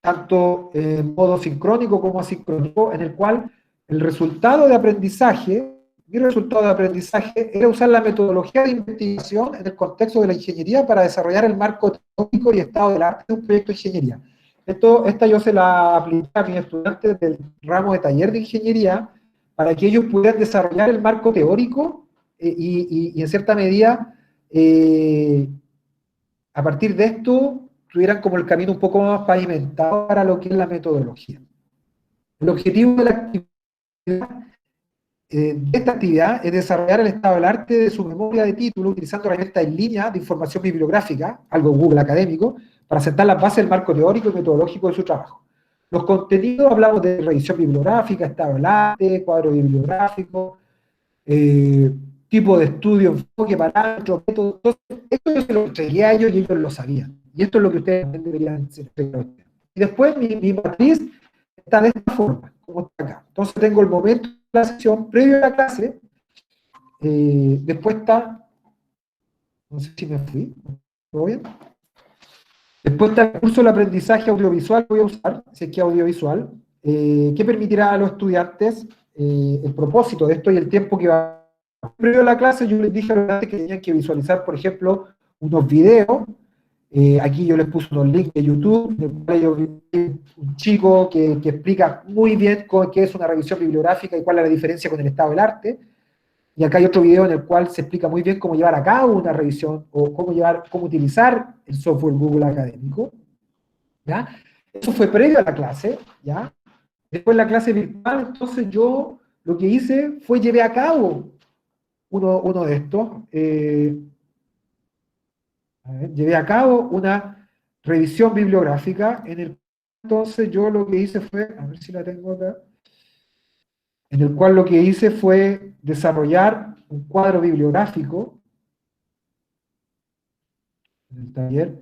tanto en modo sincrónico como asincrónico, en el cual el resultado de aprendizaje, mi resultado de aprendizaje era usar la metodología de investigación en el contexto de la ingeniería para desarrollar el marco teórico y estado del arte de un proyecto de ingeniería. Esta yo se la apliqué a mis estudiantes del ramo de taller de ingeniería para que ellos pudieran desarrollar el marco teórico y en cierta medida, a partir de esto, tuvieran como el camino un poco más pavimentado para lo que es la metodología. El objetivo de la actividad de esta actividad es desarrollar el estado del arte de su memoria de título utilizando herramientas en línea de información bibliográfica, algo Google académico, para sentar las bases del marco teórico y metodológico de su trabajo. Los contenidos, hablamos de revisión bibliográfica, estado del arte, cuadro bibliográfico, tipo de estudio, enfoque, parámetros, métodos. Esto yo se lo entregué a ellos y ellos lo sabían. Y esto es lo que ustedes también deberían hacer. Y después mi matriz está de esta forma, como está acá. Entonces tengo el momento de la sesión previo a la clase, después está No sé si me fui. ¿Todo bien? Después está el curso del aprendizaje audiovisual, voy a usar, si es que audiovisual, que permitirá a los estudiantes el propósito de esto y el tiempo que va. Previo a la clase yo les dije a los estudiantes que tenían que visualizar, por ejemplo, unos videos. Aquí yo les puse unos links de YouTube, de cual yo vi un chico que explica muy bien qué es una revisión bibliográfica y cuál es la diferencia con el estado del arte. Y acá hay otro video en el cual se explica muy bien cómo llevar a cabo una revisión o cómo utilizar el software Google Académico. ¿Ya? Eso fue previo a la clase, ¿ya? Después la clase virtual, entonces yo lo que hice fue llevé a cabo uno de estos. Llevé a cabo una revisión bibliográfica en el entonces yo lo que hice fue, a ver si la tengo acá, en el cual lo que hice fue desarrollar un cuadro bibliográfico en el taller,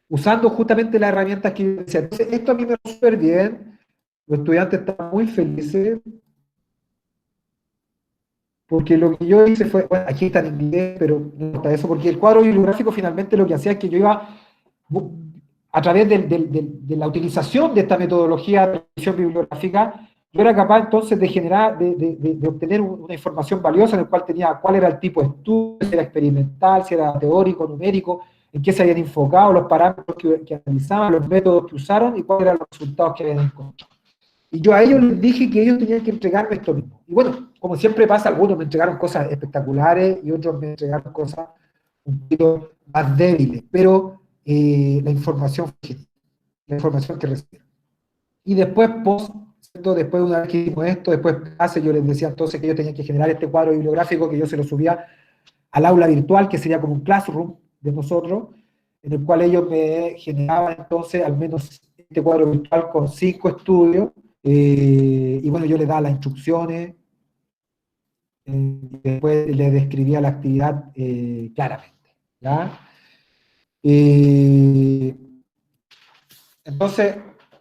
usando justamente las herramientas que yo decía. Entonces, esto a mí me va súper bien, los estudiantes están muy felices, porque lo que yo hice fue, bueno, aquí está en inglés, pero no importa eso, porque el cuadro bibliográfico finalmente lo que hacía es que yo iba, a través de la utilización de esta metodología de revisión bibliográfica, yo era capaz entonces de generar, de obtener una información valiosa en el cual tenía cuál era el tipo de estudio, si era experimental, si era teórico, numérico, en qué se habían enfocado, los parámetros que analizaban, los métodos que usaron y cuáles eran los resultados que habían encontrado. Y yo a ellos les dije que ellos tenían que entregarme esto mismo. Y bueno, como siempre pasa, algunos me entregaron cosas espectaculares y otros me entregaron cosas un poquito más débiles, pero la información fue genial, la información que recibieron. Y después, después de una vez que hicimos esto, después hace, yo les decía entonces que ellos tenían que generar este cuadro bibliográfico que yo se lo subía al aula virtual, que sería como un classroom de nosotros, en el cual ellos me generaban entonces al menos este cuadro virtual con 5 estudios, y bueno, yo les daba las instrucciones, y después les describía la actividad claramente, ¿ya? Eh, entonces,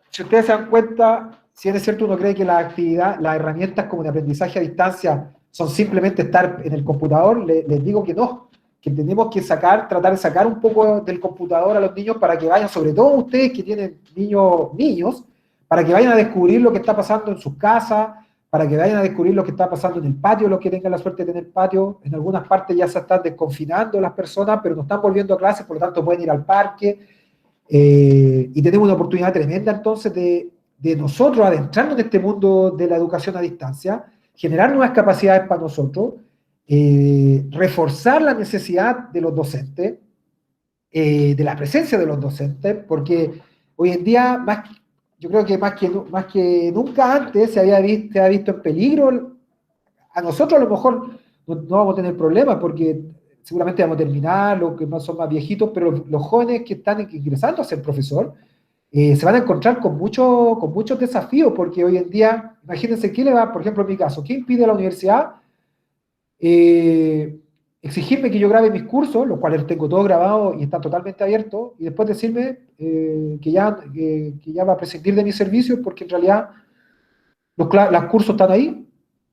si ustedes se dan cuenta, si es cierto uno cree que la actividad, las herramientas como de aprendizaje a distancia son simplemente estar en el computador, les digo que no, que tenemos que tratar de sacar un poco del computador a los niños para que vayan, sobre todo ustedes que tienen niños, para que vayan a descubrir lo que está pasando en sus casas, para que vayan a descubrir lo que está pasando en el patio, los que tengan la suerte de tener patio. En algunas partes ya se están desconfinando las personas, pero no están volviendo a clases, por lo tanto pueden ir al parque, y tenemos una oportunidad tremenda entonces de nosotros adentrarnos en este mundo de la educación a distancia, generar nuevas capacidades para nosotros, reforzar la necesidad de los docentes, de la presencia de los docentes, porque hoy en día, yo creo que más que nunca antes se ha visto en peligro. A nosotros a lo mejor no vamos a tener problemas porque seguramente vamos a terminar, los que más son más viejitos, pero los jóvenes que están ingresando a ser profesor se van a encontrar con muchos desafíos, porque hoy en día, imagínense, ¿qué le va, por ejemplo, en mi caso, qué impide a la universidad eh, exigirme que yo grabe mis cursos, los cuales tengo todo grabado y están totalmente abiertos, y después decirme que ya va a prescindir de mis servicios porque en realidad los cursos están ahí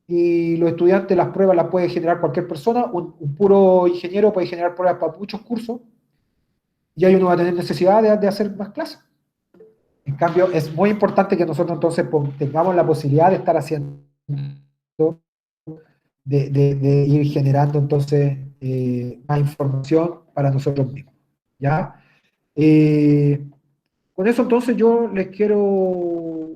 y los estudiantes las pruebas las puede generar cualquier persona, un puro ingeniero puede generar pruebas para muchos cursos y ahí uno va a tener necesidad de hacer más clases. En cambio, es muy importante que nosotros entonces tengamos la posibilidad de estar haciendo, de ir generando entonces más información para nosotros mismos. ¿Ya? Eh, con eso entonces yo les quiero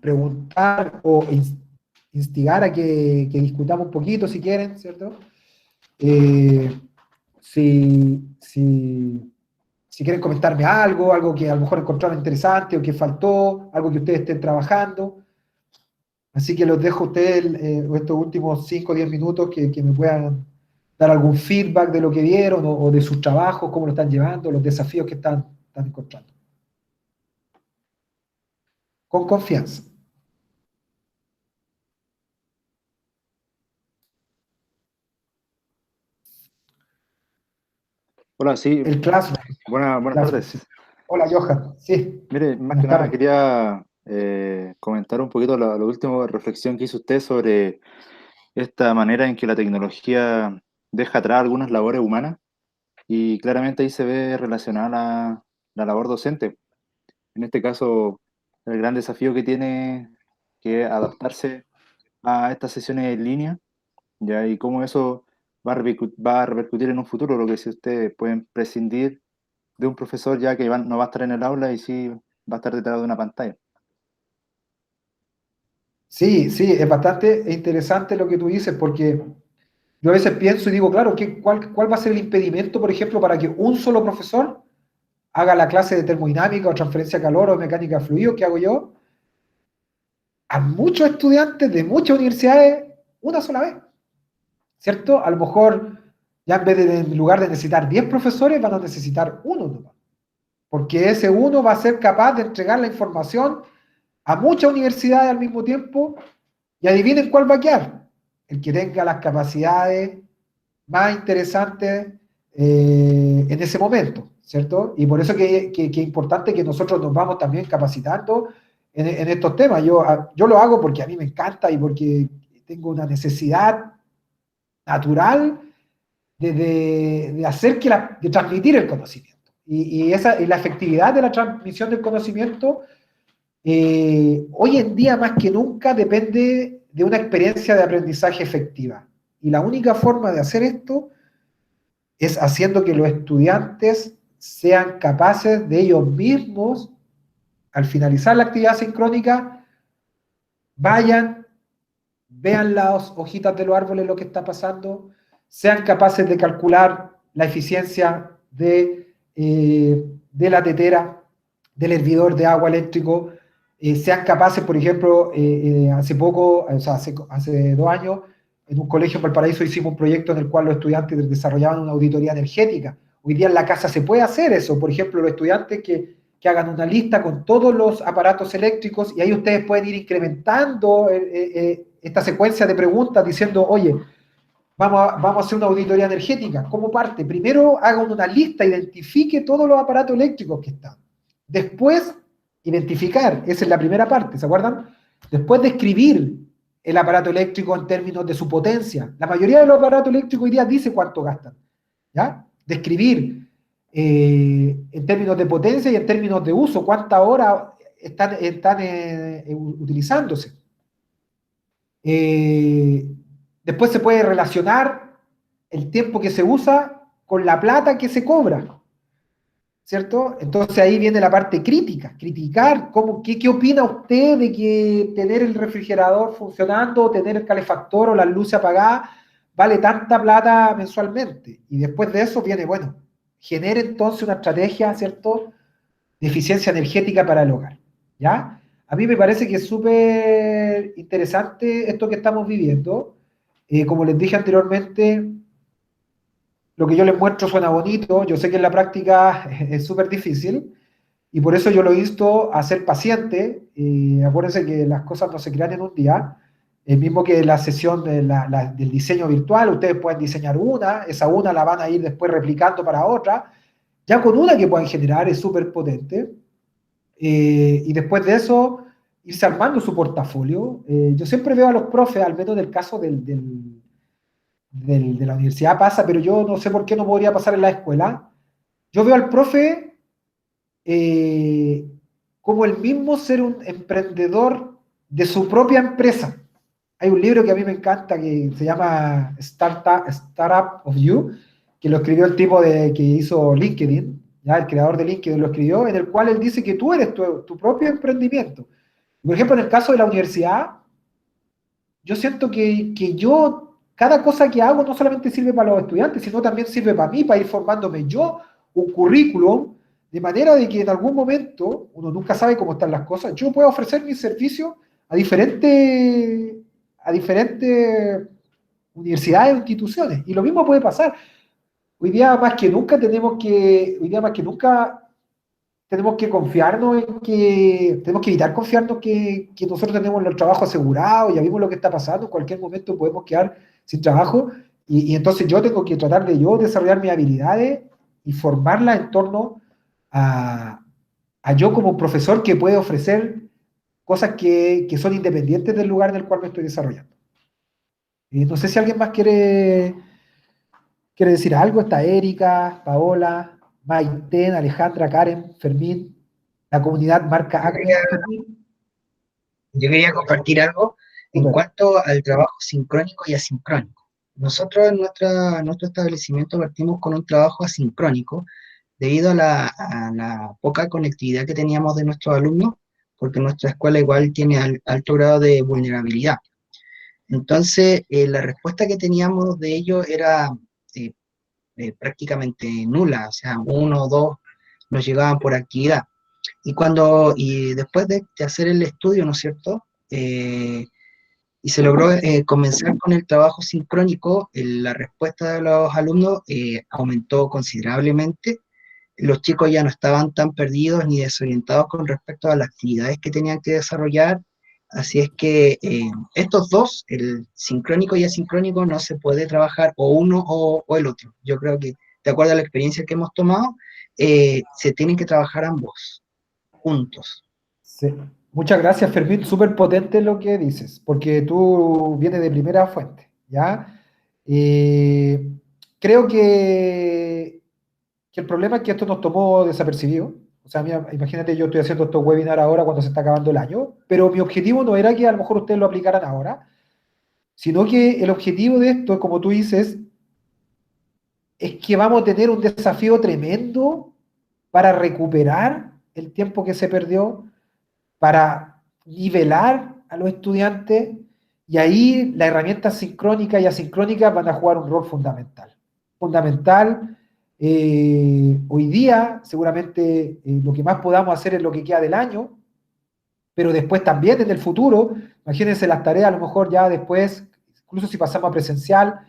preguntar o instigar a que discutamos un poquito si quieren, ¿cierto? Eh, si quieren comentarme algo que a lo mejor encontraron interesante o que faltó, algo que ustedes estén trabajando. Así que los dejo a ustedes estos últimos 5 o 10 minutos que me puedan dar algún feedback de lo que vieron o de sus trabajos, cómo lo están llevando, los desafíos que están encontrando. Con confianza. Hola, sí, El Classroom. buenas Classroom, tardes. sí. Hola, Johan. Sí, Mire, más que buenas nada tardes. quería comentar un poquito la última reflexión que hizo usted sobre esta manera en que la tecnología deja atrás algunas labores humanas y claramente ahí se ve relacionada la labor docente. En este caso, el gran desafío que tiene que adaptarse a estas sesiones en línea, ¿ya? Y cómo eso va a repercutir en un futuro, lo que si ustedes pueden prescindir de un profesor ya que no va a estar en el aula y sí va a estar detrás de una pantalla. Sí, sí, es bastante interesante lo que tú dices, porque yo a veces pienso y digo, claro, ¿cuál va a ser el impedimento, por ejemplo, para que un solo profesor haga la clase de termodinámica o transferencia de calor o mecánica de fluidos que hago yo a muchos estudiantes de muchas universidades una sola vez? ¿Cierto? A lo mejor ya en lugar de necesitar 10 profesores van a necesitar uno nomás, porque ese uno va a ser capaz de entregar la información a muchas universidades al mismo tiempo y adivinen cuál va a quedar. El que tenga las capacidades más interesantes en ese momento, ¿cierto? Y por eso que es importante que nosotros nos vamos también capacitando en estos temas. Yo lo hago porque a mí me encanta y porque tengo una necesidad natural de hacer de transmitir el conocimiento. Y la efectividad de la transmisión del conocimiento hoy en día más que nunca depende de una experiencia de aprendizaje efectiva. Y la única forma de hacer esto es haciendo que los estudiantes sean capaces de ellos mismos, al finalizar la actividad sincrónica, vayan, vean las hojitas de los árboles, lo que está pasando, sean capaces de calcular la eficiencia de la tetera, del hervidor de agua eléctrico, sean capaces, por ejemplo, hace poco, o sea, hace 2 años, en un colegio en Valparaíso hicimos un proyecto en el cual los estudiantes desarrollaban una auditoría energética. Hoy día en la casa se puede hacer eso, por ejemplo, los estudiantes que hagan una lista con todos los aparatos eléctricos y ahí ustedes pueden ir incrementando esta secuencia de preguntas diciendo, oye, vamos a hacer una auditoría energética. ¿Cómo parte? Primero hagan una lista, identifique todos los aparatos eléctricos que están. Después, identificar, esa es la primera parte, ¿se acuerdan? Después describir el aparato eléctrico en términos de su potencia. La mayoría de los aparatos eléctricos hoy día dice cuánto gastan, ¿ya? Describir en términos de potencia y en términos de uso, cuántas horas están utilizándose. Después se puede relacionar el tiempo que se usa con la plata que se cobra, ¿cierto? Entonces ahí viene la parte crítica, criticar, ¿qué opina usted de que tener el refrigerador funcionando, tener el calefactor o las luces apagadas vale tanta plata mensualmente? Y después de eso viene, bueno, genere entonces una estrategia, ¿cierto?, de eficiencia energética para el hogar, ¿ya? A mí me parece que es súper interesante esto que estamos viviendo. Como les dije anteriormente, lo que yo les muestro suena bonito, yo sé que en la práctica es súper difícil, y por eso yo lo insto a ser paciente. Acuérdense que las cosas no se crean en un día, el mismo que la sesión del diseño virtual, ustedes pueden diseñar esa una la van a ir después replicando para otra, ya con una que puedan generar es súper potente, y después de eso irse armando su portafolio. Yo siempre veo a los profes, al menos en el caso de la universidad pasa, pero yo no sé por qué no podría pasar en la escuela. Yo veo al profe como el mismo ser un emprendedor de su propia empresa. Hay un libro que a mí me encanta que se llama Startup of You, que lo escribió el tipo que hizo LinkedIn, ¿ya? El creador de LinkedIn lo escribió, en el cual él dice que tú eres tu propio emprendimiento. Por ejemplo, en el caso de la universidad, yo siento que cada cosa que hago no solamente sirve para los estudiantes, sino también sirve para mí, para ir formándome yo un currículum, de manera de que en algún momento, uno nunca sabe cómo están las cosas, yo puedo ofrecer mis servicios a diferentes universidades o instituciones. Y lo mismo puede pasar. Hoy día más que nunca tenemos que confiarnos tenemos que evitar confiarnos que nosotros tenemos el trabajo asegurado, ya vimos lo que está pasando, en cualquier momento podemos quedar sin trabajo, y entonces yo tengo que tratar de yo desarrollar mis habilidades y formarlas en torno a, a yo como profesor que puede ofrecer cosas que son independientes del lugar en el cual me estoy desarrollando. Y no sé si alguien más quiere decir algo. Está Erika, Paola, Maiten, Alejandra, Karen, Fermín, la comunidad marca Yo Acme. quería, yo quería compartir algo en Súper. cuanto al trabajo sincrónico y asincrónico. Nosotros en nuestro establecimiento partimos con un trabajo asincrónico debido a la poca conectividad que teníamos de nuestros alumnos, porque nuestra escuela igual tiene alto grado de vulnerabilidad. Entonces, la respuesta que teníamos de ellos era eh, prácticamente nula, o sea, uno o dos nos llegaban por actividad. Y después de hacer el estudio, ¿no es cierto? Y se logró comenzar con el trabajo sincrónico, la respuesta de los alumnos aumentó considerablemente. Los chicos ya no estaban tan perdidos ni desorientados con respecto a las actividades que tenían que desarrollar. Así es que estos dos, el sincrónico y asincrónico, no se puede trabajar o uno o el otro. Yo creo que, de acuerdo a la experiencia que hemos tomado, se tienen que trabajar ambos juntos. Sí. Muchas gracias, Fermín. Súper potente lo que dices, porque tú vienes de primera fuente, ¿ya? Eh, Creo que el problema es que esto nos tomó desapercibido. O sea, mira, imagínate, yo estoy haciendo estos webinars ahora cuando se está acabando el año, pero mi objetivo no era que a lo mejor ustedes lo aplicaran ahora, sino que el objetivo de esto, como tú dices, es que vamos a tener un desafío tremendo para recuperar el tiempo que se perdió, para nivelar a los estudiantes, y ahí las herramientas sincrónicas y asincrónicas van a jugar un rol fundamental. Fundamental. Hoy día, seguramente, lo que más podamos hacer es lo que queda del año, pero después también en el futuro, imagínense las tareas, a lo mejor ya después, incluso si pasamos a presencial,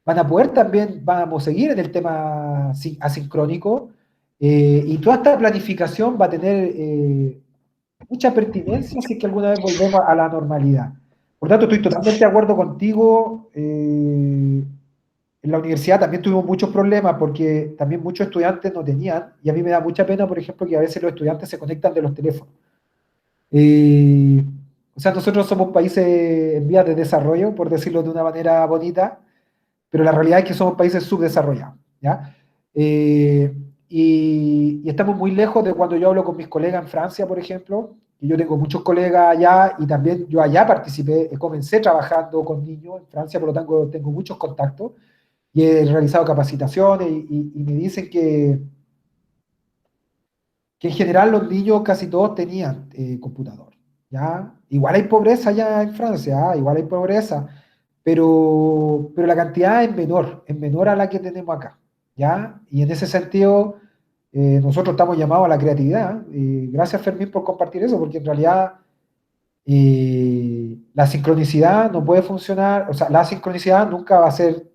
van a poder también, vamos a seguir en el tema asincrónico, y toda esta planificación va a tener mucha pertinencia si es que alguna vez volvemos a la normalidad. Por tanto, estoy totalmente de acuerdo contigo. En la universidad también tuvimos muchos problemas porque también muchos estudiantes no tenían, y a mí me da mucha pena, por ejemplo, que a veces los estudiantes se conectan de los teléfonos. Eh, o sea, nosotros somos países en vías de desarrollo, por decirlo de una manera bonita, pero la realidad es que somos países subdesarrollados, ¿ya? Eh, y estamos muy lejos de cuando yo hablo con mis colegas en Francia, por ejemplo, y yo tengo muchos colegas allá, y también yo allá participé, comencé trabajando con niños en Francia, por lo tanto tengo muchos contactos, y he realizado capacitaciones, y me dicen que en general los niños casi todos tenían computador, ¿ya? Igual hay pobreza allá en Francia, ¿ah? Igual hay pobreza, pero la cantidad es menor a la que tenemos acá, ¿ya? Y en ese sentido, nosotros estamos llamados a la creatividad. Gracias, Fermín, por compartir eso, porque en realidad la sincronicidad no puede funcionar, o sea, la sincronicidad nunca va a ser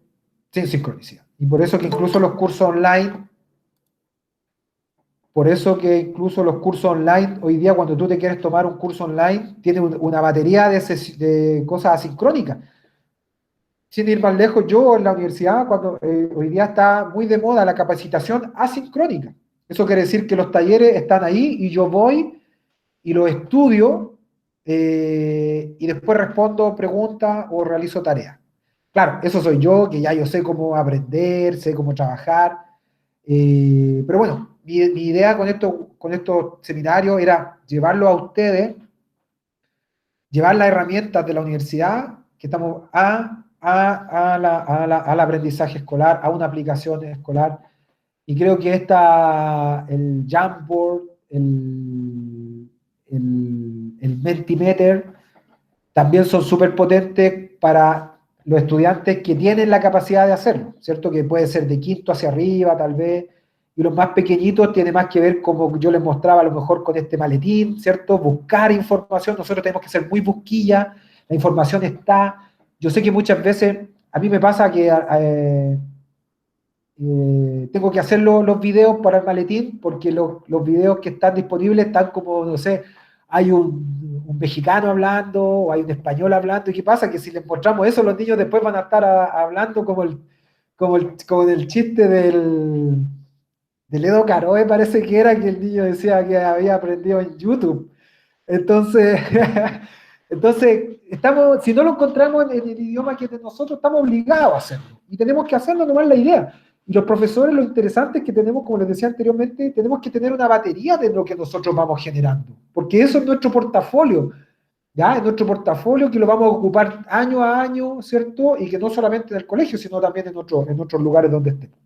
sin sincronicidad. Y por eso que incluso los cursos online, hoy día cuando tú te quieres tomar un curso online, tiene una batería de cosas asincrónicas. Sin ir más lejos, yo en la universidad, cuando hoy día está muy de moda la capacitación asincrónica. Eso quiere decir que los talleres están ahí y yo voy y los estudio, y después respondo preguntas o realizo tareas. Claro, eso soy yo, que ya yo sé cómo aprender, sé cómo trabajar, pero bueno, mi idea con estos seminarios era llevarlo a ustedes, llevar las herramientas de la universidad, que estamos al aprendizaje escolar, a una aplicación escolar, y creo que el Jamboard, el Mentimeter, también son súper potentes para los estudiantes que tienen la capacidad de hacerlo, ¿cierto? Que puede ser de quinto hacia arriba, tal vez, y los más pequeñitos tiene más que ver, como yo les mostraba a lo mejor con este maletín, ¿cierto? Buscar información, nosotros tenemos que ser muy busquilla, la información está, yo sé que muchas veces, a mí me pasa que tengo que hacer los videos para el maletín, porque los videos que están disponibles están como, no sé, hay un mexicano hablando, o hay un español hablando, y ¿qué pasa? Que si les mostramos eso, los niños después van a estar hablando como el chiste del Edo Caroe, parece que era, que el niño decía que había aprendido en YouTube. Entonces, Entonces, si no lo encontramos en el idioma que de nosotros, estamos obligados a hacerlo. Y tenemos que hacerlo nomás la idea. Y los profesores, lo interesante es que tenemos, como les decía anteriormente, tenemos que tener una batería de lo que nosotros vamos generando. Porque eso es nuestro portafolio. ¿Ya? Es nuestro portafolio que lo vamos a ocupar año a año, ¿cierto? Y que no solamente en el colegio, sino también en otros lugares donde estemos.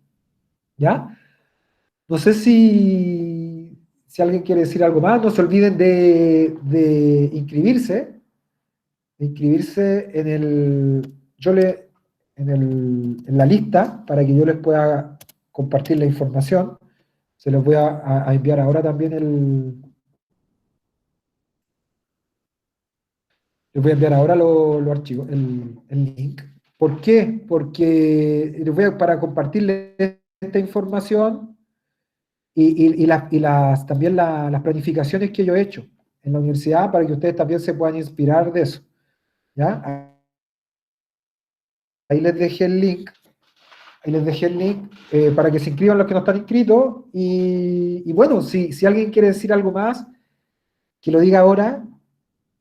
¿Ya? No sé si alguien quiere decir algo más. No se olviden de inscribirse. En la lista para que yo les pueda compartir la información. Se los voy a enviar ahora también les voy a enviar ahora los archivos, el link. ¿Por qué? Porque para compartirles esta información y también las planificaciones que yo he hecho en la universidad para que ustedes también se puedan inspirar de eso. ¿Ya? Ahí les dejé el link. Para que se inscriban los que no están inscritos. Y bueno, si alguien quiere decir algo más, que lo diga ahora.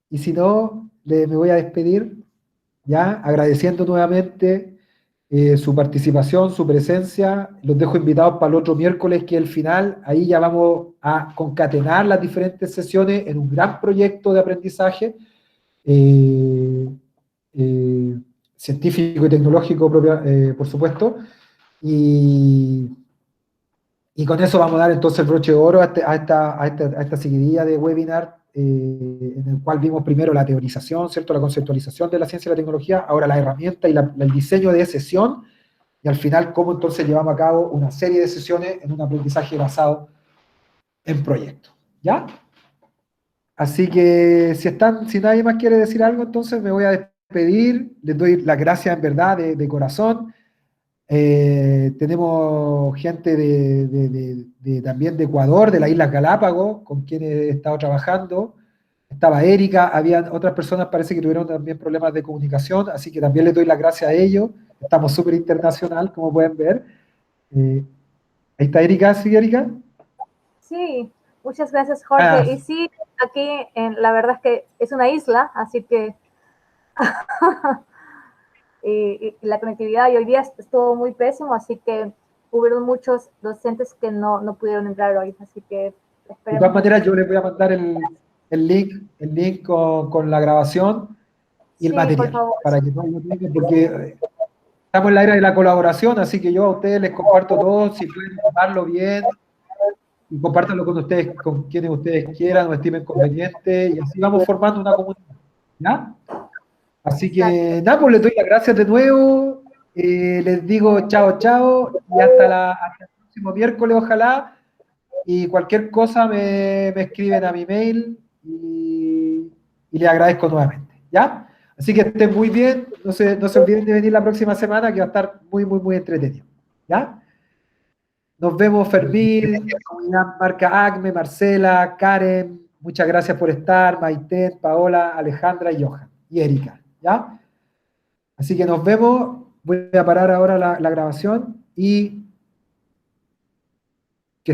Y si no, me voy a despedir, ya agradeciendo nuevamente su participación, su presencia. Los dejo invitados para el otro miércoles, que es el final. Ahí ya vamos a concatenar las diferentes sesiones en un gran proyecto de aprendizaje científico y tecnológico, por supuesto. Y con eso vamos a dar entonces el broche de oro a esta seguidilla de webinar, en el cual vimos primero la teorización, ¿cierto? La conceptualización de la ciencia y la tecnología, ahora la herramienta y el diseño de sesión, y al final cómo entonces llevamos a cabo una serie de sesiones en un aprendizaje basado en proyectos. ¿Ya? Así que si nadie más quiere decir algo, entonces me voy a despedir. Les doy las gracias en verdad de corazón. Tenemos gente también de Ecuador, de las Islas Galápagos, con quienes he estado trabajando. Estaba Erika, había otras personas, parece que tuvieron también problemas de comunicación, así que también les doy las gracias a ellos. Estamos súper internacional, como pueden ver. Ahí está Erika, ¿sí, Erika? Sí, muchas gracias, Jorge. Y sí, aquí la verdad es que es una isla, así que y la conectividad y hoy día estuvo muy pésimo, así que hubieron muchos docentes que no pudieron entrar hoy, así que esperemos. De todas maneras, yo les voy a mandar el link con la grabación y el material, por favor, para que todos lo tengan, porque estamos en la era de la colaboración, así que yo a ustedes les comparto todo, si pueden tomarlo bien, y compártanlo con quienes ustedes quieran o estimen conveniente, y así vamos formando una comunidad, ¿ya? Así que, nada, pues les doy las gracias de nuevo, les digo chao, chao, y hasta el próximo miércoles, ojalá, y cualquier cosa me escriben a mi mail, y les agradezco nuevamente, ¿ya? Así que estén muy bien, no se olviden de venir la próxima semana, que va a estar muy, muy, muy entretenido, ¿ya? Nos vemos, Fermín, comunidad Marca Acme, Marcela, Karen, muchas gracias por estar, Maite, Paola, Alejandra y Johan, y Erika, ¿ya? Así que nos vemos, voy a parar ahora la grabación y